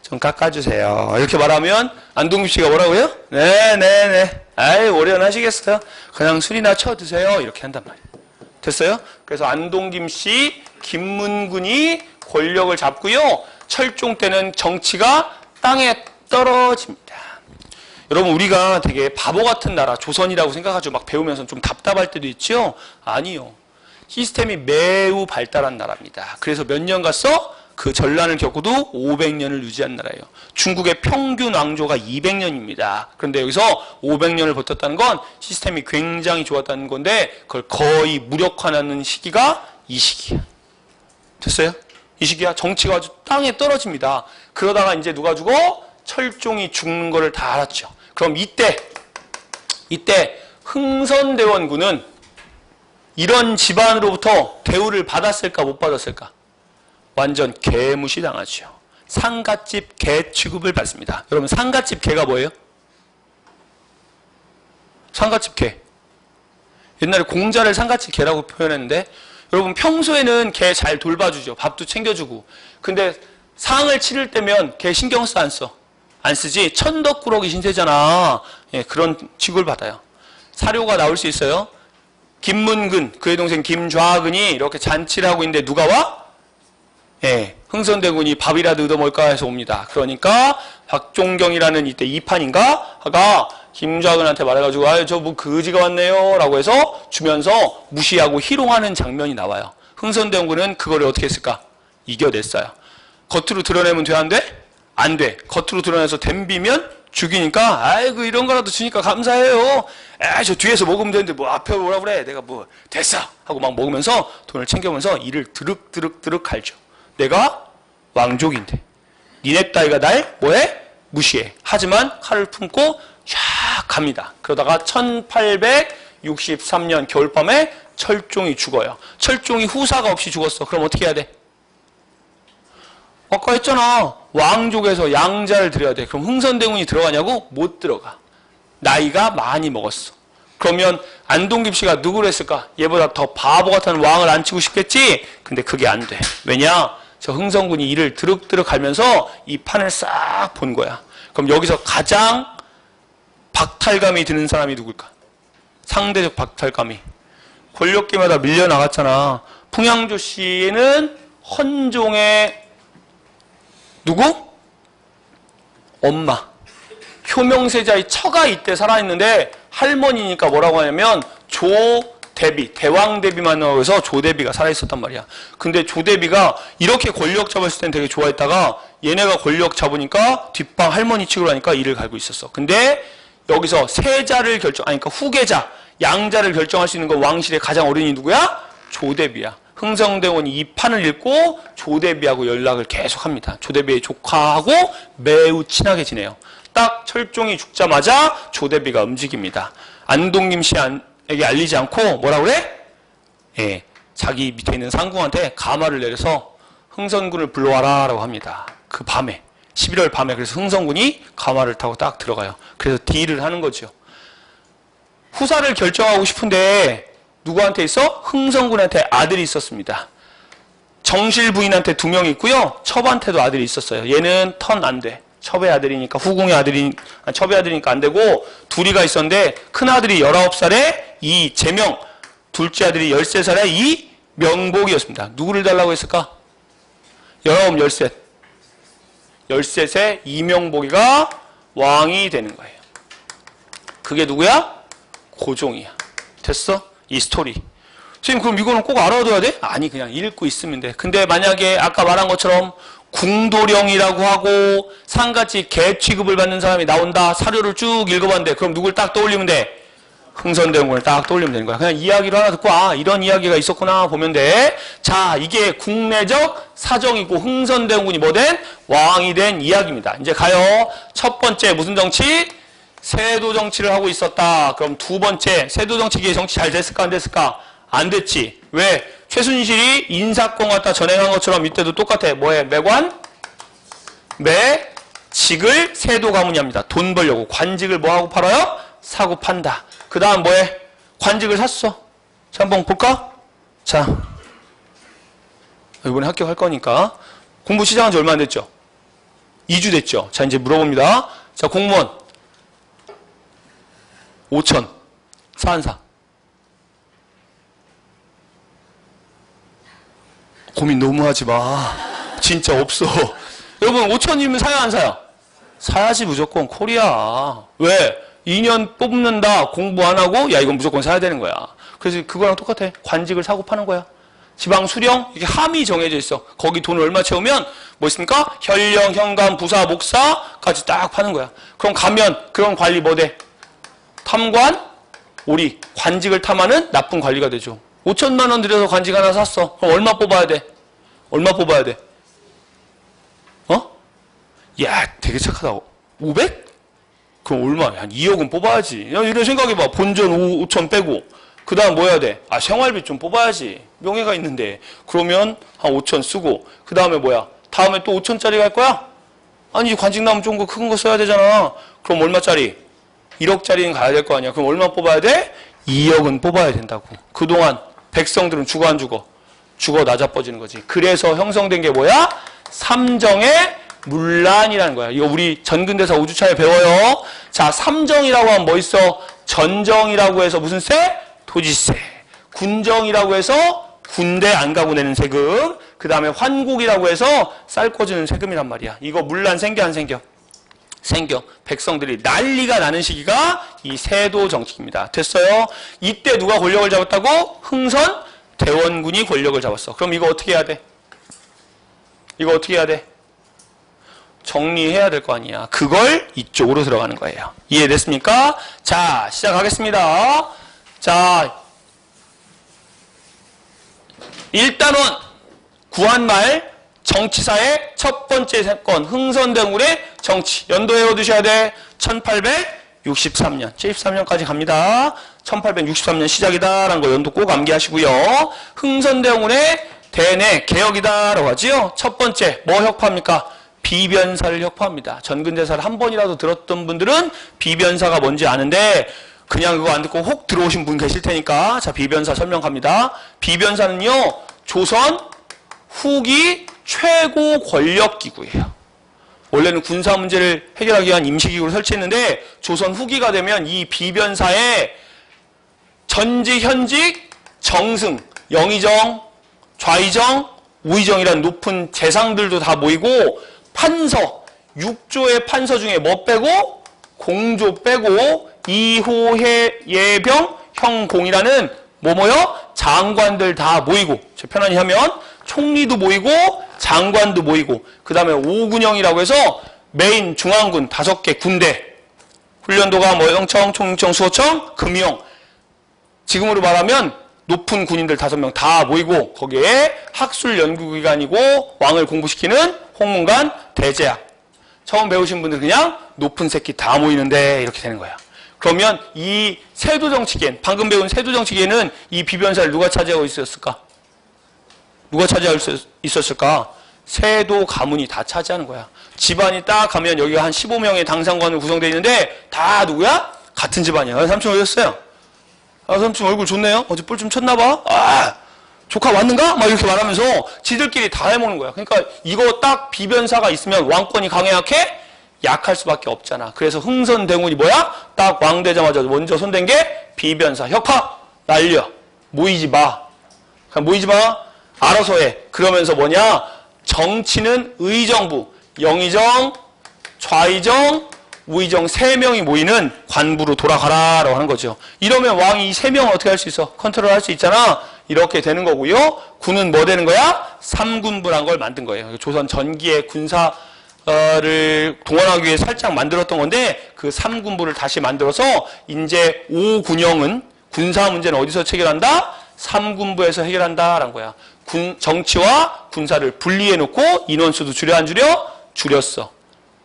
S1: 좀 깎아주세요. 이렇게 말하면 안동김 씨가 뭐라고요? 네네네. 아이 오련하시겠어요? 그냥 술이나 쳐드세요. 이렇게 한단 말이에요. 됐어요? 그래서 안동김 씨, 김문군이 권력을 잡고요. 철종 때는 정치가 땅에 떨어집니다. 여러분, 우리가 되게 바보 같은 나라, 조선이라고 생각하죠. 막 배우면서 좀 답답할 때도 있죠? 아니요. 시스템이 매우 발달한 나라입니다. 그래서 몇 년 갔어? 그 전란을 겪고도 500년을 유지한 나라예요. 중국의 평균 왕조가 200년입니다. 그런데 여기서 500년을 버텼다는 건 시스템이 굉장히 좋았다는 건데, 그걸 거의 무력화하는 시기가 이 시기야. 됐어요? 이 시기야. 정치가 아주 땅에 떨어집니다. 그러다가 이제 누가 죽어? 철종이 죽는 거를 다 알았죠. 그럼 이때 흥선대원군은 이런 집안으로부터 대우를 받았을까 못 받았을까? 완전 개무시당하죠. 상갓집 개 취급을 받습니다. 여러분, 상갓집 개가 뭐예요? 상갓집 개. 옛날에 공자를 상갓집 개라고 표현했는데, 여러분 평소에는 개 잘 돌봐주죠. 밥도 챙겨주고. 근데 상을 치를 때면 개 신경 써 안 써? 안 쓰지? 천덕꾸러기 신세잖아. 예, 그런 취급을 받아요. 사료가 나올 수 있어요. 김문근, 그의 동생 김좌근이 이렇게 잔치를 하고 있는데 누가 와? 예, 흥선대군이 밥이라도 얻어먹을까 해서 옵니다. 그러니까 박종경이라는 이때 이판인가? 하가 김좌근한테 말해가지고, 아유, 저 뭐 거지가 왔네요. 라고 해서 주면서 무시하고 희롱하는 장면이 나와요. 흥선대군은 그거를 어떻게 했을까? 이겨냈어요. 겉으로 드러내면 돼, 안 돼? 안 돼. 겉으로 드러내서 댐비면 죽이니까, 아이고, 이런 거라도 주니까 감사해요. 아, 저 뒤에서 먹으면 되는데, 뭐, 앞에 뭐라 그래. 내가 뭐, 됐어. 하고 막 먹으면서 돈을 챙겨면서 이를 드륵드륵드륵 갈죠. 내가 왕족인데. 니네 따위가 날 뭐해? 무시해. 하지만 칼을 품고 샥 갑니다. 그러다가 1863년 겨울밤에 철종이 죽어요. 철종이 후사가 없이 죽었어. 그럼 어떻게 해야 돼? 아까 했잖아. 왕족에서 양자를 드려야 돼. 그럼 흥선대군이 들어가냐고? 못 들어가. 나이가 많이 먹었어. 그러면 안동김 씨가 누구를 했을까? 얘보다 더 바보 같은 왕을 앉히고 싶겠지? 근데 그게 안 돼. 왜냐? 저 흥선군이 이를 드륵드륵 갈면서 이 판을 싹 본 거야. 그럼 여기서 가장 박탈감이 드는 사람이 누굴까? 상대적 박탈감이. 권력기마다 밀려나갔잖아. 풍양조 씨는 헌종의 누구? 엄마. 효명세자의 처가 이때 살아있는데 할머니니까 뭐라고 하냐면 조대비, 대왕대비만 나와서 조대비가 살아있었단 말이야. 근데 조대비가 이렇게 권력 잡았을 땐 되게 좋아했다가 얘네가 권력 잡으니까 뒷방 할머니 측으로 하니까 이를 갈고 있었어. 근데 여기서 세자를 그러니까 후계자, 양자를 결정할 수 있는 건 왕실의 가장 어른이 누구야? 조대비야. 흥선대원이 이 판을 읽고 조대비하고 연락을 계속합니다. 조대비의 조카하고 매우 친하게 지내요. 딱 철종이 죽자마자 조대비가 움직입니다. 안동김 씨에게 알리지 않고 뭐라 그래? 예, 자기 밑에 있는 상궁한테 가마를 내려서 흥선군을 불러와라 라고 합니다. 그 밤에 11월 밤에. 그래서 흥선군이 가마를 타고 딱 들어가요. 그래서 딜을 하는 거죠. 후사를 결정하고 싶은데 누구한테 있어? 흥선군한테 아들이 있었습니다. 정실 부인한테 2명 있고요. 첩한테도 아들이 있었어요. 얘는 턴 안 돼. 첩의 아들이니까, 후궁의 첩의 아들이니까 안 되고, 둘이가 있었는데 큰아들이 19살에 이재명, 둘째 아들이 13살에 이명복이었습니다. 누구를 달라고 했을까? 19, 13. 13세 이명복이가 왕이 되는 거예요. 그게 누구야? 고종이야. 됐어? 이 스토리. 선생님, 그럼 이거는 꼭 알아둬야 돼? 아니, 그냥 읽고 있으면 돼. 근데 만약에 아까 말한 것처럼 궁도령이라고 하고 상같이 개 취급을 받는 사람이 나온다. 사료를 쭉 읽어봤는데 그럼 누굴 딱 떠올리면 돼? 흥선대원군을 딱 떠올리면 되는 거야. 그냥 이야기를 하나 듣고 아 이런 이야기가 있었구나 보면 돼. 자 이게 국내적 사정이고 흥선대원군이 뭐 된? 왕이 된 이야기입니다. 이제 가요. 첫 번째 무슨 정치? 세도 정치를 하고 있었다. 그럼 두 번째 세도 정치기에 정치 잘 됐을까 안 됐을까? 안 됐지. 왜? 최순실이 인사건 갖다 전행한 것처럼 이때도 똑같아. 뭐해? 매관? 매직을 세도 가문이 합니다. 돈 벌려고. 관직을 뭐하고 팔아요? 사고 판다. 그 다음 뭐해? 관직을 샀어. 자, 한번 볼까? 자, 이번에 합격할 거니까. 공부 시작한 지 얼마 안 됐죠? 2주 됐죠? 자, 이제 물어봅니다. 자, 공무원. 5천. 사한사. 고민 너무 하지 마. 진짜 없어. 여러분, 5천이면 사야 안 사요? 사야지 무조건 코리아. 왜? 2년 뽑는다 공부 안 하고 야 이건 무조건 사야 되는 거야. 그래서 그거랑 똑같아. 관직을 사고 파는 거야. 지방 수령 이게 함이 정해져 있어. 거기 돈을 얼마 채우면 뭐 있습니까? 현령, 현감, 부사, 목사까지 딱 파는 거야. 그럼 가면 그런 관리 뭐 돼? 탐관, 오리. 관직을 탐하는 나쁜 관리가 되죠. 5천만 원 들여서 관직 하나 샀어. 그럼 얼마 뽑아야 돼? 얼마 뽑아야 돼? 어? 야 되게 착하다. 500? 그럼 얼마야? 한 2억은 뽑아야지. 야, 이런 생각해봐. 본전 5천 빼고. 그 다음 뭐 해야 돼? 아, 생활비 좀 뽑아야지. 명예가 있는데. 그러면 한 5천 쓰고. 그 다음에 뭐야? 다음에 또 5천짜리 갈 거야? 아니, 관직 나면 좀 큰 거 써야 되잖아. 그럼 얼마짜리? 1억짜리는 가야 될 거 아니야. 그럼 얼마 뽑아야 돼? 2억은 뽑아야 된다고. 그동안 백성들은 죽어 안 죽어? 죽어 나자빠지는 거지. 그래서 형성된 게 뭐야? 삼정의 문란이라는 거야. 이거 우리 전근대사 5주차에 배워요. 자, 삼정이라고 하면 뭐 있어? 전정이라고 해서 무슨 세? 토지세. 군정이라고 해서 군대 안 가고 내는 세금. 그 다음에 환국이라고 해서 쌀 꿔주는 세금이란 말이야. 이거 문란 생겨 안 생겨? 생겨. 백성들이 난리가 나는 시기가 이 세도 정치입니다. 됐어요? 이때 누가 권력을 잡았다고? 흥선 대원군이 권력을 잡았어. 그럼 이거 어떻게 해야 돼? 이거 어떻게 해야 돼? 정리해야 될 거 아니야. 그걸 이쪽으로 들어가는 거예요. 이해됐습니까? 자, 시작하겠습니다. 자, 일단은 구한말 정치사의 첫 번째 사건 흥선대원군의 정치. 연도 외워두셔야 돼. 1863년. 73년까지 갑니다. 1863년 시작이다라는 거 연도 꼭 암기하시고요. 흥선대원군의 대내 개혁이다라고 하지요. 첫 번째 뭐 혁파입니까? 비변사를 혁파합니다. 전근대사를 한 번이라도 들었던 분들은 비변사가 뭔지 아는데 그냥 그거 안 듣고 혹 들어오신 분 계실 테니까 자 비변사 설명 갑니다. 비변사는요 조선 후기 최고 권력기구예요. 원래는 군사 문제를 해결하기 위한 임시기구를 설치했는데 조선 후기가 되면 이 비변사에 전직 현직 정승 영의정 좌의정 우의정이라는 높은 재상들도 다 모이고 판서, 6조의 판서 중에 뭐 빼고? 공조 빼고 이호해 예병 형공이라는 뭐뭐요? 장관들 다 모이고 편안히 하면 총리도 모이고 장관도 모이고 그 다음에 오군영이라고 해서 메인 중앙군 5개 군대 훈련도가 뭐 영청, 총청, 수호청, 금영 지금으로 말하면 높은 군인들 5명 다 모이고 거기에 학술 연구기관이고 왕을 공부시키는 홍문관 대제학. 처음 배우신 분들 그냥 높은 새끼 다 모이는데 이렇게 되는 거야. 그러면 이 세도정치기엔 방금 배운 세도정치기에는 이 비변사를 누가 차지하고 있었을까? 누가 차지하고 있었을까? 세도 가문이 다 차지하는 거야. 집안이 딱 가면 여기가 한 15명의 당상관으로 구성되어 있는데 다 누구야? 같은 집안이야. 삼촌 어디였어요? 아, 삼촌 얼굴 좋네요. 어제 볼 좀 쳤나봐. 아, 조카 왔는가? 막 이렇게 말하면서 지들끼리 다 해먹는 거야. 그러니까 이거 딱 비변사가 있으면 왕권이 강해 약해? 약할 수밖에 없잖아. 그래서 흥선대원군이 뭐야? 딱 왕 되자마자 먼저 손댄 게 비변사. 혁파! 날려. 모이지 마. 그냥 모이지 마. 알아서 해. 그러면서 뭐냐? 정치는 의정부, 영의정, 좌의정, 우의정 3명이 모이는 관부로 돌아가라라고 하는 거죠. 이러면 왕이 이 3명을 어떻게 할 수 있어? 컨트롤 할 수 있잖아. 이렇게 되는 거고요. 군은 뭐 되는 거야? 3군부란 걸 만든 거예요. 조선 전기의 군사 를 동원하기 위해 살짝 만들었던 건데 그 3군부를 다시 만들어서 이제 5군형은 군사 문제는 어디서 체결한다? 3군부에서 해결한다라는 거야. 정치와 군사를 분리해 놓고 인원수도 줄여 안 줄여? 줄였어.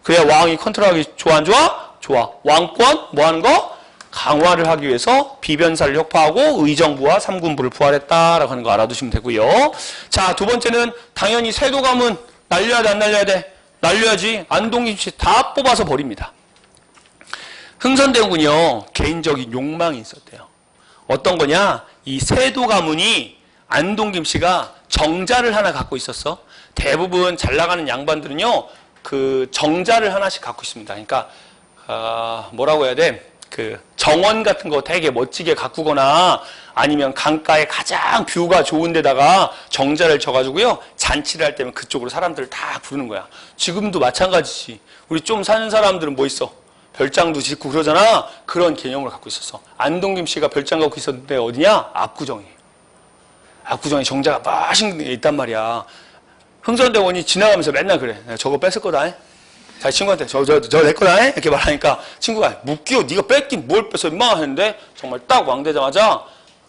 S1: 그래야 왕이 컨트롤하기 좋아 안 좋아? 좋아. 왕권 뭐 하는 거? 강화를 하기 위해서 비변사를 혁파하고 의정부와 3군부를 부활했다라고 하는 거 알아두시면 되고요. 자, 두 번째는 당연히 세도 가문 날려야 돼 안 날려야 돼? 날려야지. 안동김씨 다 뽑아서 버립니다. 흥선대군요. 개인적인 욕망이 있었대요. 어떤 거냐? 이 세도 가문이 안동김씨가 정자를 하나 갖고 있었어. 대부분 잘 나가는 양반들은요. 그 정자를 하나씩 갖고 있습니다. 그러니까 뭐라고 해야 돼? 그 정원 같은 거 되게 멋지게 가꾸거나 아니면 강가에 가장 뷰가 좋은 데다가 정자를 쳐가지고요. 잔치를 할 때면 그쪽으로 사람들을 다 부르는 거야. 지금도 마찬가지지. 우리 좀 사는 사람들은 뭐 있어? 별장도 짓고 그러잖아. 그런 개념을 갖고 있었어. 안동김씨가 별장 갖고 있었는데 어디냐? 압구정이에요. 압구정에 정자가 맛있는 게 있단 말이야. 흥선대원이 지나가면서 맨날 그래. 내가 저거 뺏을 거다. 자기 친구한테 저 내 거다. 이렇게 말하니까 친구가 묻기요. 네가 뺏긴 뭘 뺏어 임마 했는데 정말 딱 왕되자마자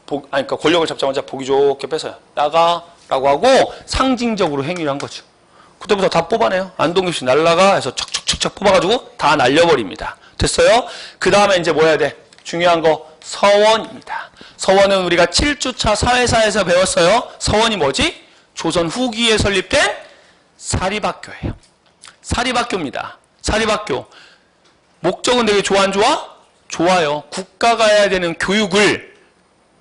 S1: 그러니까 권력을 잡자마자 보기 좋게 뺏어요. 나가라고 하고 상징적으로 행위를 한 거죠. 그때부터 다 뽑아내요. 안동김씨 날라가 해서 척척척척 뽑아가지고 다 날려버립니다. 됐어요? 그 다음에 이제 뭐 해야 돼? 중요한 거 서원입니다. 서원은 우리가 7주차 사회사에서 배웠어요. 서원이 뭐지? 조선 후기에 설립된 사립학교예요. 사립학교입니다. 사립학교. 목적은 되게 좋아 안 좋아? 좋아요. 국가가 해야 되는 교육을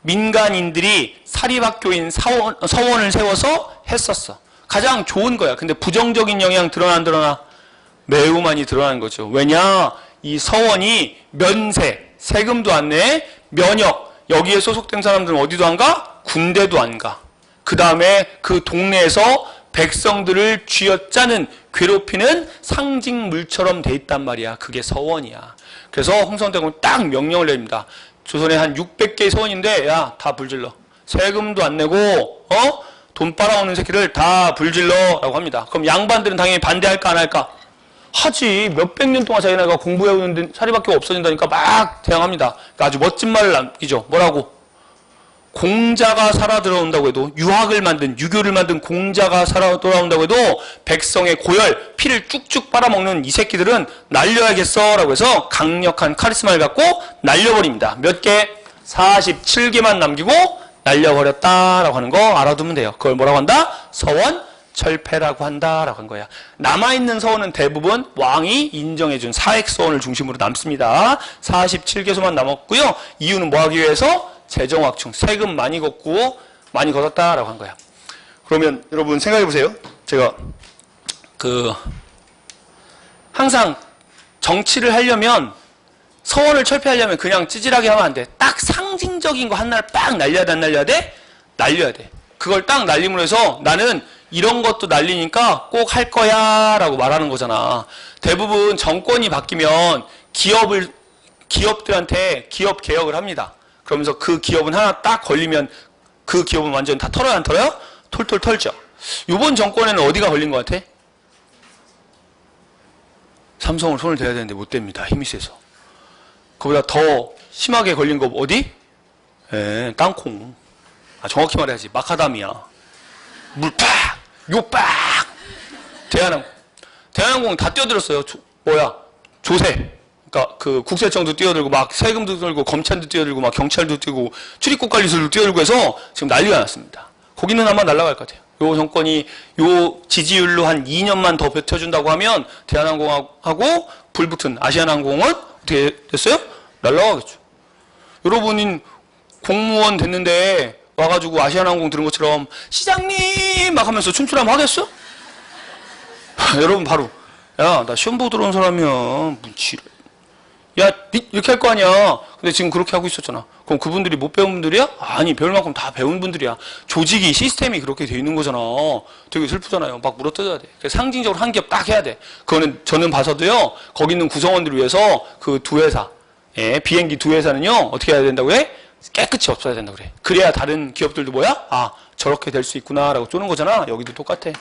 S1: 민간인들이 사립학교인 서원을 세워서 했었어. 가장 좋은 거야. 근데 부정적인 영향 드러나 안 드러나? 매우 많이 드러나는 거죠. 왜냐? 이 서원이 면세, 세금도 안 내, 면역, 여기에 소속된 사람들은 어디도 안 가? 군대도 안 가. 그 다음에 그 동네에서 백성들을 쥐어짜는 괴롭히는 상징물처럼 돼 있단 말이야. 그게 서원이야. 그래서 흥선대군은 딱 명령을 내립니다. 조선에 한 600개의 서원인데 야, 다 불질러. 세금도 안 내고 돈 빨아오는 새끼를 다 불질러 라고 합니다. 그럼 양반들은 당연히 반대할까 안 할까? 하지. 몇백 년 동안 자기네가 공부해오는데 사립학교가 없어진다니까 막 대항합니다. 그러니까 아주 멋진 말을 남기죠. 뭐라고? 공자가 살아 들어온다고 해도 유학을 만든 유교를 만든 공자가 살아 돌아온다고 해도 백성의 고열 피를 쭉쭉 빨아먹는 이 새끼들은 날려야겠어 라고 해서 강력한 카리스마를 갖고 날려버립니다. 몇 개? 47개만 남기고 날려버렸다라고 하는 거 알아두면 돼요. 그걸 뭐라고 한다? 서원철폐라고 한다라고 한 거야. 남아있는 서원은 대부분 왕이 인정해준 사액서원을 중심으로 남습니다. 47개소만 남았고요. 이유는 뭐 하기 위해서? 재정확충, 세금 많이 걷고 많이 걷었다라고 한 거야. 그러면 여러분 생각해 보세요. 제가 항상 정치를 하려면 서원을 철폐하려면 그냥 찌질하게 하면 안 돼. 딱 상징적인 거 하나를 빡 날려야 돼, 안 날려야 돼? 날려야 돼. 그걸 딱 날림으로 해서 나는 이런 것도 날리니까 꼭 할 거야 라고 말하는 거잖아. 대부분 정권이 바뀌면 기업들한테 기업 개혁을 합니다. 그러면서 그 기업은 하나 딱 걸리면 그 기업은 완전 다 털어요, 안 털어요? 털털 털죠. 이번 정권에는 어디가 걸린 것 같아? 삼성을 손을 대야 되는데 못 댑니다. 힘이 세서. 그보다 더 심하게 걸린 거 어디? 땅콩. 정확히 말해야지. 마카다미아. 물 팍! 요 팍! 대한항공 다 뛰어들었어요. 조세. 그러니까 그 국세청도 뛰어들고 막 세금도 들고 검찰도 뛰어들고 막 경찰도 뛰고 출입국 관리소도 뛰어들고 해서 지금 난리가 났습니다. 거기는 아마 날아갈 것 같아요. 요 정권이 요 지지율로 한 2년만 더 버텨준다고 하면 대한항공하고 불붙은 아시아나항공은 어떻게 됐어요? 날아가겠죠. 여러분은 공무원 됐는데 와가지고 아시아나항공 들은 것처럼 시장님 막 하면서 춤추라면 하겠어? 여러분 바로 야, 나 시험 보고 들어온 사람이야. 문치를. 야, 이렇게 할 거 아니야. 근데 지금 그렇게 하고 있었잖아. 그럼 그분들이 못 배운 분들이야? 아니, 배울 만큼 다 배운 분들이야. 조직이, 시스템이 그렇게 돼 있는 거잖아. 되게 슬프잖아요. 막 물어뜯어야 돼. 상징적으로 한 기업 딱 해야 돼. 그거는 저는 봐서도요, 거기 있는 구성원들을 위해서 그 두 회사, 비행기 두 회사는요, 어떻게 해야 된다고 해? 깨끗이 없어야 된다고 그래. 그래야 다른 기업들도 뭐야? 저렇게 될 수 있구나라고 쪼는 거잖아. 여기도 똑같아.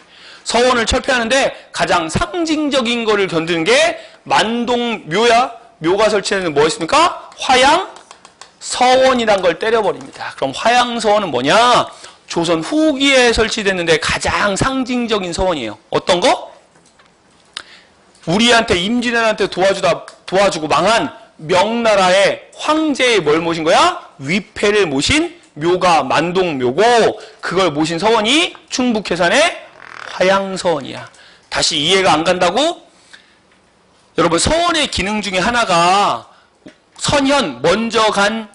S1: 서원을 철폐하는데 가장 상징적인 거를 견디는 게 만동묘야. 묘가 설치되는 뭐였습니까? 화양서원이란 걸 때려버립니다. 그럼 화양서원은 뭐냐? 조선 후기에 설치됐는데 가장 상징적인 서원이에요. 어떤 거? 우리한테 임진왜란한테 도와주고 망한 명나라의 황제의 뭘 모신 거야? 위패를 모신 묘가 만동묘고 그걸 모신 서원이 충북 괴산의 화양서원이야. 다시 이해가 안 간다고? 여러분 서원의 기능 중에 하나가 선현 먼저 간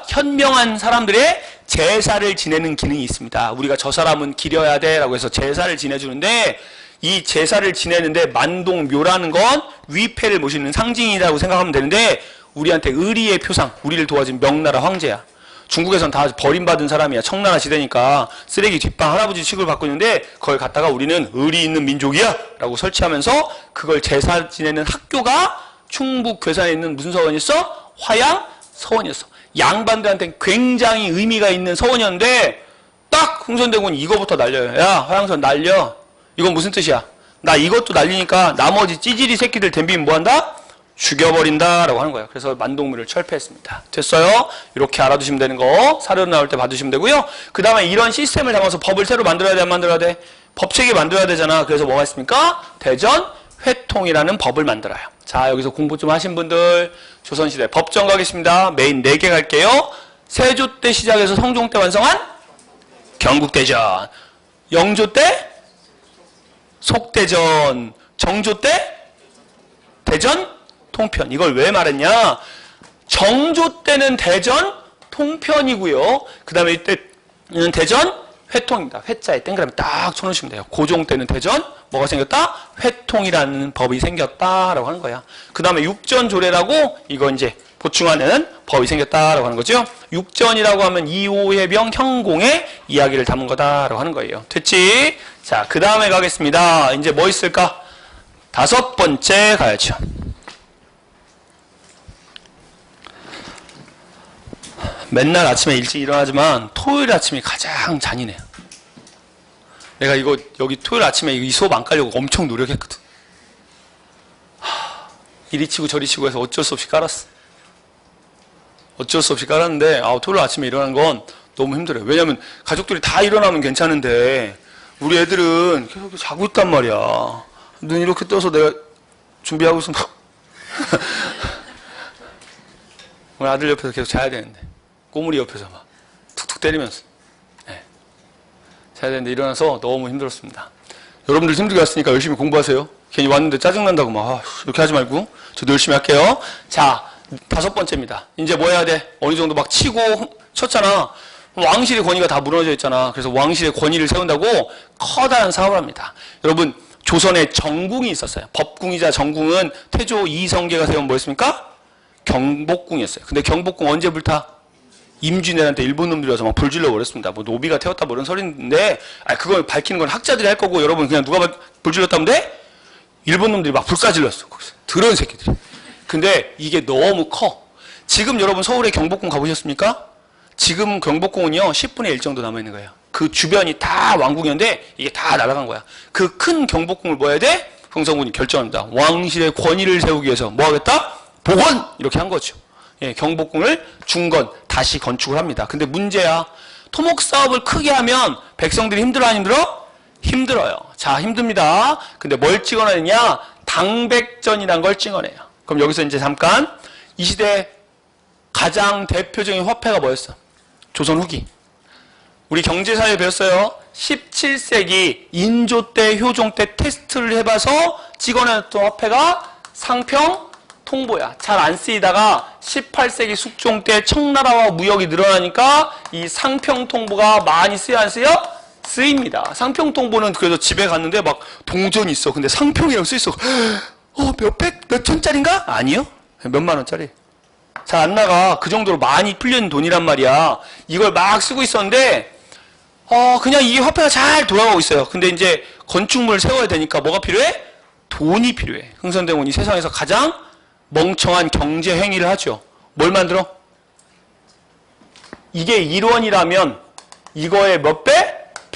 S1: 현명한 사람들의 제사를 지내는 기능이 있습니다. 우리가 저 사람은 기려야 돼 라고 해서 제사를 지내주는데 이 제사를 지내는데 만동묘라는 건 위패를 모시는 상징이라고 생각하면 되는데 우리한테 의리의 표상, 우리를 도와준 명나라 황제야. 중국에선 다 버림받은 사람이야. 청나라 시대니까 쓰레기 뒷방 할아버지 취급을 받고 있는데 그걸 갖다가 우리는 의리 있는 민족이야 라고 설치하면서 그걸 제사 지내는 학교가 충북 괴산에 있는 무슨 서원이었어? 화양서원이었어. 양반들한테 굉장히 의미가 있는 서원이었는데 딱 흥선대군이 이거부터 날려요. 야 화양서원 날려. 이건 무슨 뜻이야? 나 이것도 날리니까 나머지 찌질이 새끼들 댐비면 뭐한다? 죽여버린다 라고 하는 거예요. 그래서 만동묘를 철폐했습니다. 됐어요? 이렇게 알아두시면 되는 거 사료 나올 때 봐두시면 되고요. 그 다음에 이런 시스템을 담아서 법을 새로 만들어야 돼 안 만들어야 돼? 법체계 만들어야 되잖아. 그래서 뭐가 있습니까? 대전회통이라는 법을 만들어요. 자 여기서 공부 좀 하신 분들 조선시대 법정 가겠습니다. 메인 4개 갈게요. 세조 때 시작해서 성종 때 완성한 경국대전, 영조 때 속대전, 정조 때 대전 통편. 이걸 왜 말했냐? 정조 때는 대전 통편이고요. 그 다음에 이때는 대전 회통입니다. 회자에 땡그라미 딱 쳐놓으시면 돼요. 고종 때는 대전 뭐가 생겼다? 회통이라는 법이 생겼다라고 하는 거야. 그 다음에 육전조례라고 이거 이제 보충하는 법이 생겼다라고 하는 거죠. 육전이라고 하면 이호해병 형공의 이야기를 담은 거다라고 하는 거예요. 됐지? 자, 그 다음에 가겠습니다. 이제 뭐 있을까? 5번째 가야죠. 맨날 아침에 일찍 일어나지만 토요일 아침이 가장 잔인해요. 내가 이거 여기 토요일 아침에 이 수업 안 깔려고 엄청 노력했거든. 이리 치고 저리 치고 해서 어쩔 수 없이 깔았어. 어쩔 수 없이 깔았는데 토요일 아침에 일어나는 건 너무 힘들어요. 왜냐면 가족들이 다 일어나면 괜찮은데 우리 애들은 계속 자고 있단 말이야. 눈 이렇게 떠서 내가 준비하고 있으면 우리 아들 옆에서 계속 자야 되는데 꼬물이 옆에서 막 툭툭 때리면서 자야 되는데 일어나서 너무 힘들었습니다. 여러분들 힘들게 왔으니까 열심히 공부하세요. 괜히 왔는데 짜증난다고 막 이렇게 하지 말고 저도 열심히 할게요. 자 5번째입니다. 이제 뭐 해야 돼? 어느 정도 막 치고 쳤잖아. 왕실의 권위가 다 무너져 있잖아. 그래서 왕실의 권위를 세운다고 커다란 사업을 합니다. 여러분 조선에 정궁이 있었어요. 법궁이자 정궁은 태조 이성계가 세운 뭐였습니까? 경복궁이었어요. 근데 경복궁 언제 불타? 임진왜란 때 일본 놈들이 와서 막 불질러 버렸습니다. 뭐 노비가 태웠다 뭐 이런 소리인데 그걸 밝히는 건 학자들이 할 거고 여러분 그냥 누가 불질렀다면 돼? 일본 놈들이 막 불까지 질렀어. 거기서. 더러운 새끼들이. 근데 이게 너무 커. 지금 여러분 서울에 경복궁 가보셨습니까? 지금 경복궁은요 10분의 1 정도 남아있는 거예요. 그 주변이 다 왕궁이었는데 이게 다 날아간 거야. 그 큰 경복궁을 뭐 해야 돼? 흥성군이 결정합니다. 왕실의 권위를 세우기 위해서 뭐 하겠다? 복원! 이렇게 한 거죠. 예, 경복궁을 중건 다시 건축을 합니다. 근데 문제야. 토목사업을 크게 하면 백성들이 힘들어 안 힘들어? 힘들어요. 자 힘듭니다. 근데 뭘 찍어내냐? 당백전이란 걸 찍어내요. 그럼 여기서 이제 잠깐 이 시대 가장 대표적인 화폐가 뭐였어? 조선 후기. 우리 경제사회 배웠어요. 17세기 인조 때 효종 때 테스트를 해봐서 찍어냈던 화폐가 상평 통보야. 잘 안 쓰이다가 18세기 숙종 때 청나라와 무역이 늘어나니까 이 상평 통보가 많이 쓰여 안 쓰여? 쓰입니다. 상평 통보는 그래서 집에 갔는데 막 동전이 있어. 근데 상평이라고 쓰여있어. 몇백? 몇 천짜린가? 아니요. 몇만 원짜리. 잘 안 나가. 그 정도로 많이 풀려있는 돈이란 말이야. 이걸 막 쓰고 있었는데 그냥 이게 화폐가 잘 돌아가고 있어요. 근데 이제 건축물을 세워야 되니까 뭐가 필요해? 돈이 필요해. 흥선대원이 세상에서 가장 멍청한 경제 행위를 하죠. 뭘 만들어? 이게 1원이라면 이거의 몇 배?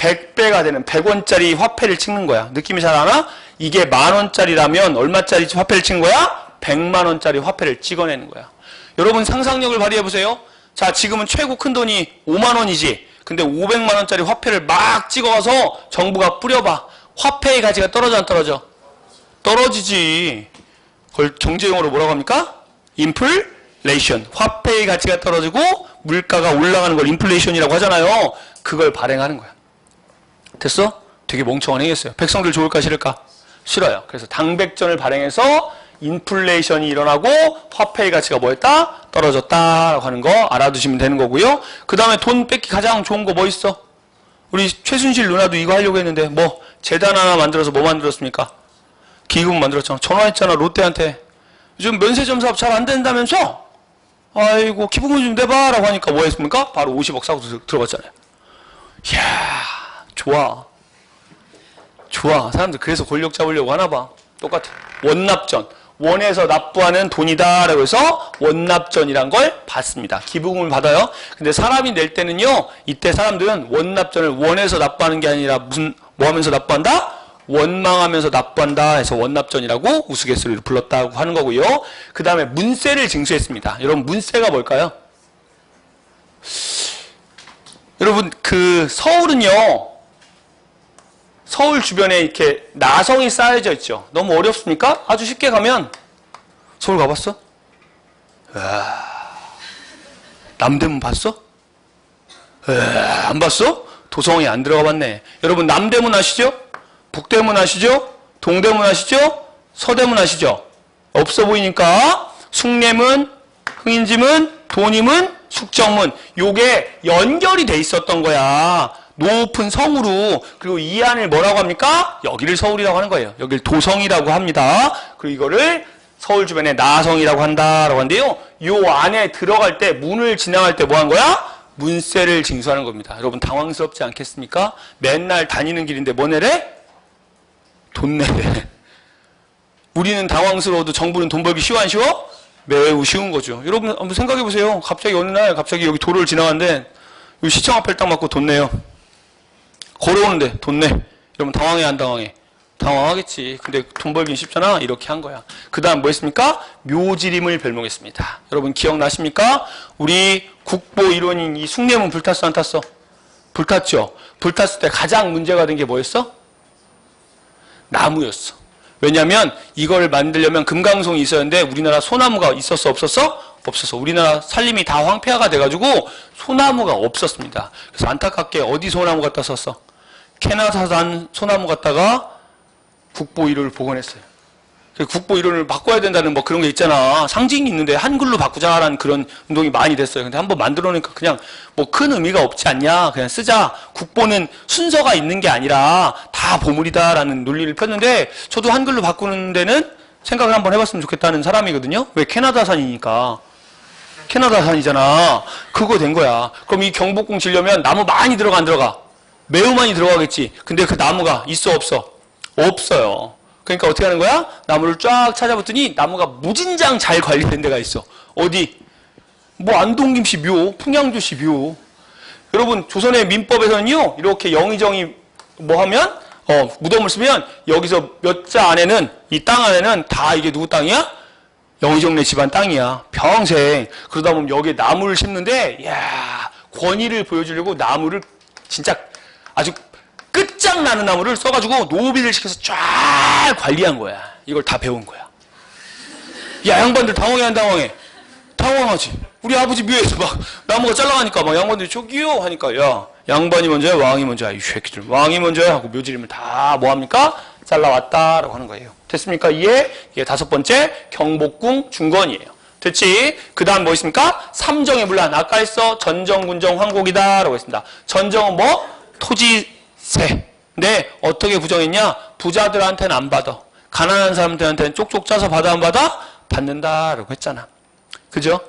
S1: 100배가 되는 100원짜리 화폐를 찍는 거야. 느낌이 잘 안 와? 이게 10,000원짜리라면 얼마짜리 화폐를 찍는 거야? 100만원짜리 화폐를 찍어내는 거야. 여러분 상상력을 발휘해보세요. 자, 지금은 최고 큰 돈이 5만원이지. 근데 500만원짜리 화폐를 막 찍어와서 정부가 뿌려봐. 화폐의 가치가 떨어져 안 떨어져? 떨어지지. 그걸 경제용어로 뭐라고 합니까? 인플레이션. 화폐의 가치가 떨어지고 물가가 올라가는 걸 인플레이션이라고 하잖아요. 그걸 발행하는 거야. 됐어? 되게 멍청한 행위였어요. 백성들 좋을까 싫을까? 싫어요. 그래서 당백전을 발행해서 인플레이션이 일어나고 화폐의 가치가 뭐였다? 떨어졌다라고 하는 거 알아두시면 되는 거고요. 그 다음에 돈 뺏기 가장 좋은 거 뭐 있어? 우리 최순실 누나도 이거 하려고 했는데 뭐 재단 하나 만들어서 뭐 만들었습니까? 기금 만들었잖아. 전화했잖아 롯데한테. 요즘 면세점 사업 잘 안 된다면서? 아이고 기부금 좀 내봐 라고 하니까 뭐 했습니까? 바로 50억 사고 들어갔잖아요. 이야 좋아. 좋아. 사람들 그래서 권력 잡으려고 하나 봐. 똑같아. 원납전. 원에서 납부하는 돈이다 라고 해서 원납전이란 걸 받습니다. 기부금을 받아요. 근데 사람이 낼 때는요. 이때 사람들은 원납전을 원에서 납부하는 게 아니라 무슨 뭐 하면서 납부한다? 원망하면서 납부한다 해서 원납전이라고 우스갯소리로 불렀다고 하는 거고요. 그 다음에 문세를 징수했습니다. 여러분 문세가 뭘까요? 여러분 그 서울은요. 서울 주변에 이렇게 나성이 쌓여져 있죠. 너무 어렵습니까? 아주 쉽게 가면 서울 가봤어? 남대문 봤어? 안 봤어? 도성이 안 들어가 봤네. 여러분 남대문 아시죠? 북대문 아시죠? 동대문 아시죠? 서대문 아시죠? 없어 보이니까 숭례문, 흥인지문, 도림문, 숙정문 요게 연결이 돼 있었던 거야. 높은 성으로. 그리고 이 안을 뭐라고 합니까? 여기를 서울이라고 하는 거예요. 여기를 도성이라고 합니다. 그리고 이거를 서울 주변에 나성이라고 한다라고 하는데요. 요 안에 들어갈 때 문을 지나갈 때 뭐 한 거야? 문세를 징수하는 겁니다. 여러분 당황스럽지 않겠습니까? 맨날 다니는 길인데 뭐 내래? 돈 내래. 우리는 당황스러워도 정부는 돈 벌기 쉬워 안 쉬워? 매우 쉬운 거죠. 여러분 한번 생각해 보세요. 갑자기 어느 날 갑자기 여기 도로를 지나가는데 여기 시청 앞에 딱 맞고 돈 내요. 걸어오는데 돈 내. 여러분 당황해 안 당황해? 당황하겠지. 근데 돈 벌긴 쉽잖아. 이렇게 한 거야. 그 다음 뭐 했습니까? 묘지림을 별명했습니다. 여러분 기억나십니까? 우리 국보 일원인 이 숭례문 불탔어 안 탔어? 불탔죠. 불탔을 때 가장 문제가 된 게 뭐였어? 나무였어. 왜냐하면 이걸 만들려면 금강송이 있었는데 우리나라 소나무가 있었어 없었어? 없었어. 우리나라 산림이 다 황폐화가 돼가지고 소나무가 없었습니다. 그래서 안타깝게 어디 소나무 갖다 썼어? 캐나다산 소나무 갖다가 국보 이론을 복원했어요. 국보 이론을 바꿔야 된다는 뭐 그런 게 있잖아. 상징이 있는데 한글로 바꾸자라는 그런 운동이 많이 됐어요. 근데 한번 만들어 놓으니까 그냥 뭐 큰 의미가 없지 않냐. 그냥 쓰자. 국보는 순서가 있는 게 아니라 다 보물이다라는 논리를 폈는데 저도 한글로 바꾸는 데는 생각을 한번 해봤으면 좋겠다는 사람이거든요. 왜? 캐나다산이니까. 캐나다산이잖아. 그거 된 거야. 그럼 이 경복궁 지려면 나무 많이 들어가 안 들어가? 매우 많이 들어가겠지. 근데 그 나무가 있어 없어? 없어요. 그러니까 어떻게 하는 거야? 나무를 쫙 찾아봤더니 나무가 무진장 잘 관리된 데가 있어. 어디? 뭐 안동김씨 묘, 풍양주씨 묘. 여러분 조선의 민법에서는요. 이렇게 영의정이 뭐 하면 무덤을 쓰면 여기서 몇 자 안에는 이 땅 안에는 다 이게 누구 땅이야? 영의정네 집안 땅이야. 평생. 그러다 보면 여기에 나무를 심는데 야 권위를 보여주려고 나무를 진짜 아주 끝장나는 나무를 써가지고 노비를 시켜서 쫙 관리한 거야. 이걸 다 배운 거야. 야 양반들 당황해 안 당황해? 당황하지. 우리 아버지 묘에서 막 나무가 잘라가니까 막 양반들이 저기요 하니까 야 양반이 먼저야 왕이 먼저야 이 새끼들 왕이 먼저야 하고 묘지림을 다 뭐합니까? 잘라왔다라고 하는 거예요. 됐습니까? 이게 다섯 번째 경복궁 중건이에요. 됐지? 그 다음 뭐 있습니까? 삼정의 문란. 아까 했어. 전정, 군정, 황곡이다 라고 했습니다. 전정은 뭐? 토지세. 근데 어떻게 부정했냐? 부자들한테는 안 받아. 가난한 사람들한테는 쪽쪽 짜서 받아 안 받아? 받는다라고 했잖아. 그죠?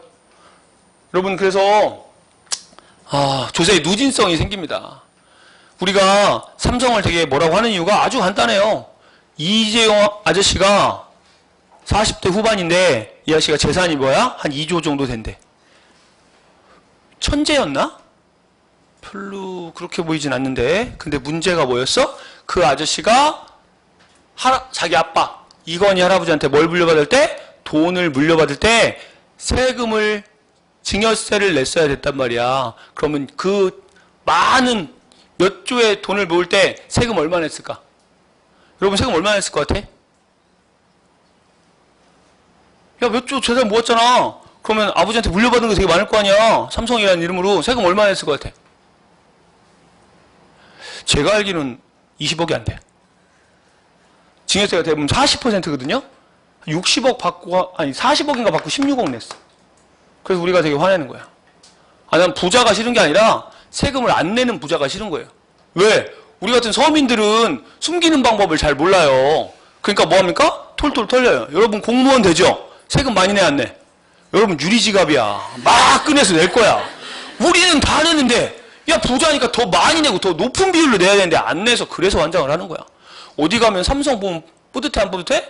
S1: 여러분 그래서 조세의 누진성이 생깁니다. 우리가 삼성을 되게 뭐라고 하는 이유가 아주 간단해요. 이재용 아저씨가 40대 후반인데 이 아저씨가 재산이 뭐야? 한 2조 정도 된대. 천재였나? 별로 그렇게 보이진 않는데. 근데 문제가 뭐였어? 그 아저씨가 자기 아빠 이건희 할아버지한테 뭘 물려받을 때? 돈을 물려받을 때 세금을 증여세를 냈어야 됐단 말이야. 그러면 그 많은 몇 조의 돈을 모을 때 세금 얼마나 냈을까? 여러분 세금 얼마나 냈을 것 같아? 야, 몇 조 재산 모았잖아. 그러면 아버지한테 물려받은 거 되게 많을 거 아니야. 삼성이라는 이름으로 세금 얼마나 냈을 것 같아? 제가 알기로는 20억이 안 돼. 증여세가 대부분 40%거든요? 60억 받고, 아니 40억인가 받고 16억 냈어. 그래서 우리가 되게 화내는 거야. 난 부자가 싫은 게 아니라 세금을 안 내는 부자가 싫은 거예요. 왜? 우리 같은 서민들은 숨기는 방법을 잘 몰라요. 그러니까 뭐합니까? 톨톨 털려요. 여러분 공무원 되죠? 세금 많이 내 안 내? 여러분 유리지갑이야. 막 꺼내서 낼 거야. 우리는 다 내는데 야 부자니까 더 많이 내고 더 높은 비율로 내야 되는데 안 내서 그래서 환장을 하는 거야. 어디 가면 삼성 보면 뿌듯해 안 뿌듯해?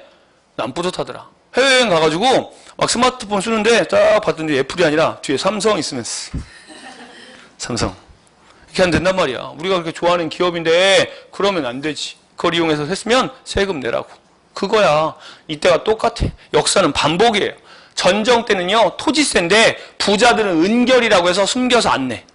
S1: 안 뿌듯하더라. 해외여행 가가지고 막 스마트폰 쓰는데 딱 봤더니 애플이 아니라 뒤에 삼성 있으면 삼성 이렇게 안 된단 말이야. 우리가 그렇게 좋아하는 기업인데 그러면 안 되지. 그걸 이용해서 했으면 세금 내라고. 그거야. 이때가 똑같아. 역사는 반복이에요. 전정 때는요 토지세인데 부자들은 은결이라고 해서 숨겨서 안 내.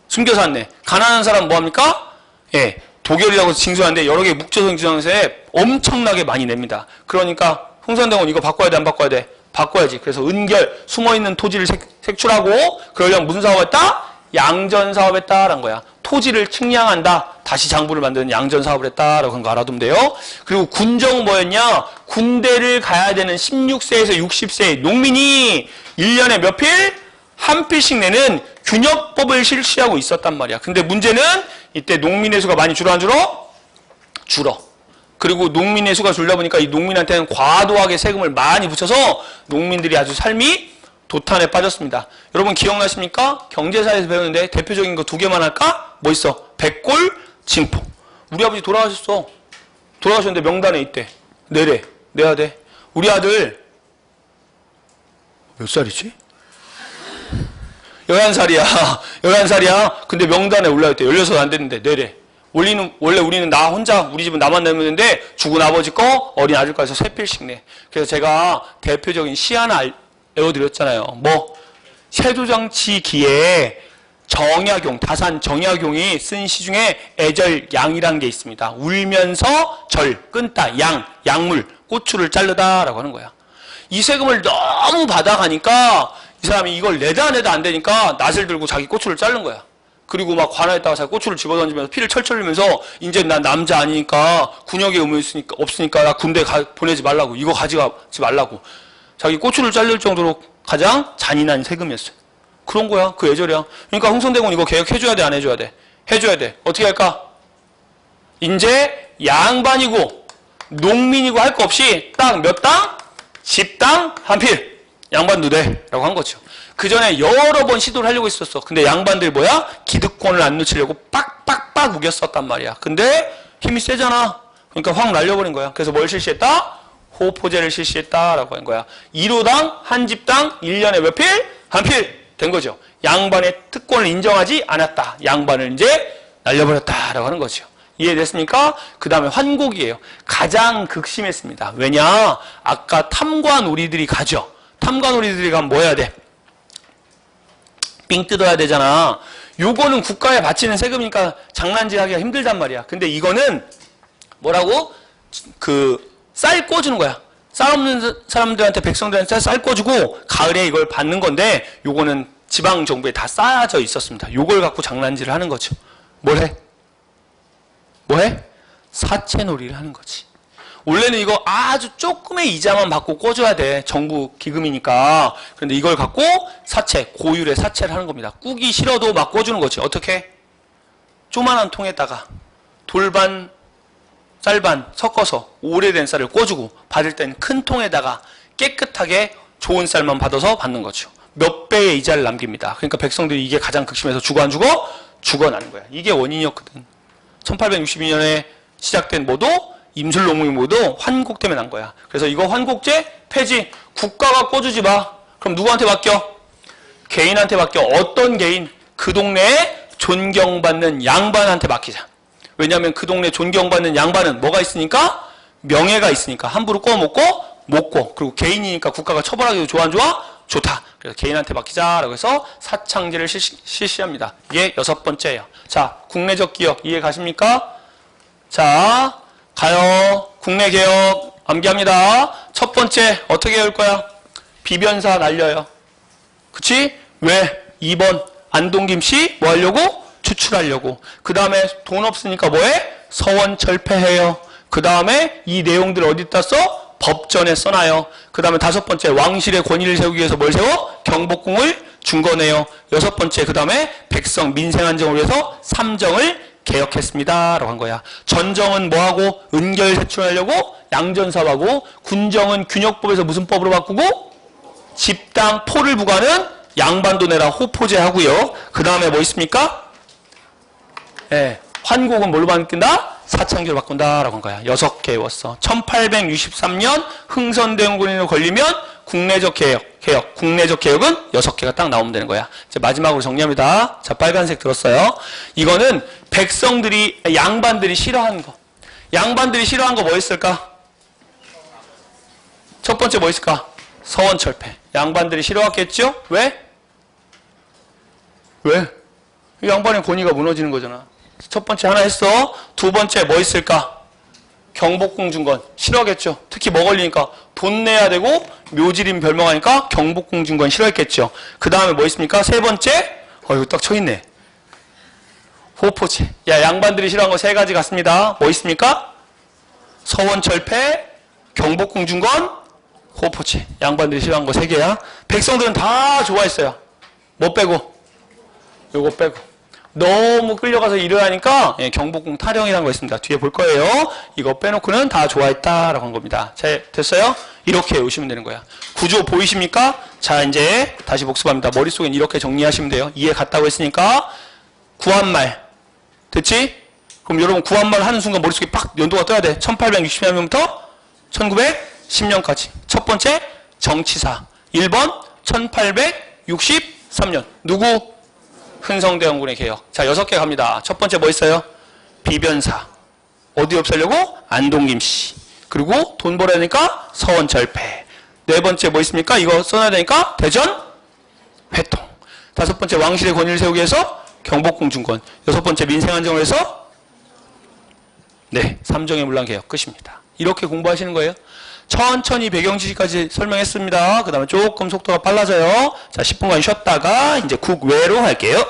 S1: 숨겨서 안 내. 가난한 사람 뭐합니까? 예, 도결이라고 해서 징수하는데 여러 개 묵조정지정세 엄청나게 많이 냅니다. 그러니까 홍산대공원 이거 바꿔야 돼 안 바꿔야 돼? 바꿔야지. 그래서 은결 숨어있는 토지를 색출하고 그러려면 무슨 사업했다? 양전사업했다라는 거야. 토지를 측량한다. 다시 장부를 만드는 양전사업을 했다라고 한 거 알아두면 돼요. 그리고 군정은 뭐였냐? 군대를 가야 되는 16세에서 60세의 농민이 1년에 몇 필? 한 필씩 내는 균역법을 실시하고 있었단 말이야. 근데 문제는 이때 농민의 수가 많이 줄어 안 줄어? 줄어. 그리고 농민의 수가 줄다 보니까 이 농민한테는 과도하게 세금을 많이 붙여서 농민들이 아주 삶이 도탄에 빠졌습니다. 여러분 기억나십니까? 경제사에서 배우는데 대표적인 거 두 개만 할까? 뭐 있어? 백골, 징포. 우리 아버지 돌아가셨어. 돌아가셨는데 명단에 있대. 내래. 내야 돼. 우리 아들 몇 살이지? 11살이야. 11살이야. 근데 명단에 올라있대. 16 안 됐는데 내래. 원래 우리는 나 혼자 우리 집은 나만 내면 되는데 죽은 아버지 거 어린 아들 거에서 3필씩 내. 그래서 제가 대표적인 시 하나 외워드렸잖아요. 뭐 세조정치기에 정약용, 다산 정약용이 쓴 시 중에 애절양이라는 게 있습니다. 울면서 절, 끊다, 약물, 고추를 자르다라고 하는 거야. 이 세금을 너무 받아가니까 이 사람이 이걸 내다 안 되니까 낫을 들고 자기 고추를 자른 거야. 그리고 막 관아에다가 자기 고추를 집어던지면서 피를 철철 흘리면서 이제 난 남자 아니니까 군역에 의무 없으니까 나 군대 보내지 말라고. 이거 가져가지 말라고. 자기 고추를 자를 정도로 가장 잔인한 세금이었어요. 그런 거야. 그 예절이야. 그러니까 흥선대공 이거 개혁해줘야 돼 안 해줘야 돼? 해줘야 돼. 어떻게 할까? 이제 양반이고 농민이고 할 거 없이 딱 몇 당? 집당 한 필. 양반도 돼. 라고 한 거죠. 그 전에 여러 번 시도를 하려고 했었어. 근데 양반들 뭐야? 기득권을 안 놓치려고 빡빡빡 우겼었단 말이야. 근데 힘이 세잖아. 그러니까 확 날려버린 거야. 그래서 뭘 실시했다? 호포제를 실시했다라고 한 거야. 1호당 한 집당 1년에 몇 필? 한 필 된 거죠. 양반의 특권을 인정하지 않았다. 양반을 이제 날려버렸다라고 하는 거죠. 이해됐습니까? 그 다음에 환곡이에요. 가장 극심했습니다. 왜냐? 아까 탐관오리들이 가죠. 탐관오리들이 가면 뭐 해야 돼? 삥 뜯어야 되잖아. 요거는 국가에 바치는 세금이니까 장난질하기가 힘들단 말이야. 근데 이거는 뭐라고? 쌀 꿔주는 거야. 쌀 없는 사람들한테 백성들한테 쌀 꿔주고 가을에 이걸 받는 건데 요거는 지방 정부에 다 쌓여져 있었습니다. 요걸 갖고 장난질을 하는 거죠. 뭘 해? 뭐 해? 사채놀이를 하는 거지. 원래는 이거 아주 조금의 이자만 받고 꿔줘야 돼. 정부 기금이니까. 그런데 이걸 갖고 사채, 고율의 사채를 하는 겁니다. 꾸기 싫어도 막 꿔주는 거지. 어떻게? 조만한 통에다가 돌반, 쌀반 섞어서 오래된 쌀을 꿔주고 받을 땐 큰 통에다가 깨끗하게 좋은 쌀만 받아서 받는 거죠. 몇 배의 이자를 남깁니다. 그러니까 백성들이 이게 가장 극심해서 죽어 안 죽어? 죽어나는 거야. 이게 원인이었거든. 1862년에 시작된 뭐도 임술농민 모두 환곡 때문에 난 거야. 그래서 이거 환곡제 폐지. 국가가 꿔주지 마. 그럼 누구한테 맡겨? 개인한테 맡겨. 어떤 개인? 그 동네에 존경받는 양반한테 맡기자. 왜냐하면 그 동네 존경받는 양반은 뭐가 있으니까? 명예가 있으니까. 함부로 꺼먹고 못 꿔. 그리고 개인이니까 국가가 처벌하기도 좋아 안 좋아? 좋다. 그래서 개인한테 맡기자라고 해서 사창제를 실시합니다. 이게 6번째예요. 자, 국내적 기업 이해 가십니까? 자, 가요. 국내 개혁 암기합니다. 첫 번째 어떻게 할 거야? 비변사 날려요. 그치? 왜? 2번 안동김씨 뭐 하려고? 추출하려고. 그 다음에 돈 없으니까 뭐해? 서원 철폐해요. 그 다음에 이 내용들 어디다 써? 법전에 써놔요. 그 다음에 5번째 왕실의 권위를 세우기 위해서 뭘 세워? 경복궁을 중건해요. 6번째 그 다음에 백성 민생안정을 위해서 삼정을 개혁했습니다 라고 한 거야. 전정은 뭐하고? 은결 세출하려고 양전사하고, 군정은 균역법에서 무슨 법으로 바꾸고? 집당 포를 부과하는 양반도 내라 호포제 하고요. 그 다음에 뭐 있습니까? 예, 환곡은 뭘로 바꾼다? 사창제로 바꾼다라고 한 거야. 6개 외웠어. 1863년 흥선대원군으로 걸리면 국내적 개혁. 국내적 개혁은 6개가 딱 나오면 되는 거야. 이제 마지막으로 정리합니다. 자, 빨간색 들었어요. 이거는 백성들이, 양반들이 싫어하는 거. 양반들이 싫어하는 거 뭐 있을까? 첫 번째 뭐 있을까? 서원철폐. 양반들이 싫어했겠죠? 왜? 왜? 이 양반의 권위가 무너지는 거잖아. 첫 번째 하나 했어. 두 번째 뭐 있을까? 경복궁 중건. 싫어하겠죠. 특히 뭐 걸리니까 돈 내야 되고 묘지림 별명하니까 경복궁 중건 싫어했겠죠. 그 다음에 뭐 있습니까? 세 번째 이거 딱 쳐있네. 호포제. 야, 양반들이 싫어한 거 3가지 같습니다. 뭐 있습니까? 서원철폐, 경복궁 중건, 호포제. 양반들이 싫어한 거 3개야. 백성들은 다 좋아했어요. 뭐 빼고? 요거 빼고. 너무 끌려가서 일을 하니까 경복궁 타령이라는 거 있습니다. 뒤에 볼 거예요. 이거 빼놓고는 다 좋아했다라고 한 겁니다. 자, 됐어요? 이렇게 외우시면 되는 거야. 구조 보이십니까? 자, 이제 다시 복습합니다. 머릿속엔 이렇게 정리하시면 돼요. 이해 갔다고 했으니까 구한말 됐지? 그럼 여러분 구한말 하는 순간 머릿속에 팍 연도가 떠야 돼. 1860년부터 1910년까지. 첫 번째 정치사 1번 1863년 누구? 흥성대원군의 개혁. 자, 6개 갑니다. 첫 번째 뭐 있어요? 비변사. 어디 없애려고? 안동김씨. 그리고 돈 벌어야 되니까 서원철폐. 네 번째 뭐 있습니까? 이거 써놔야 되니까 대전 회통. 5번째 왕실의 권위를 세우기 위해서 경복궁 중건. 6번째 민생안정을 해서 삼정의 문란개혁. 끝입니다. 이렇게 공부하시는 거예요. 천천히 배경 지식까지 설명했습니다. 그 다음에 조금 속도가 빨라져요. 자, 10분간 쉬었다가 이제 국외로 할게요.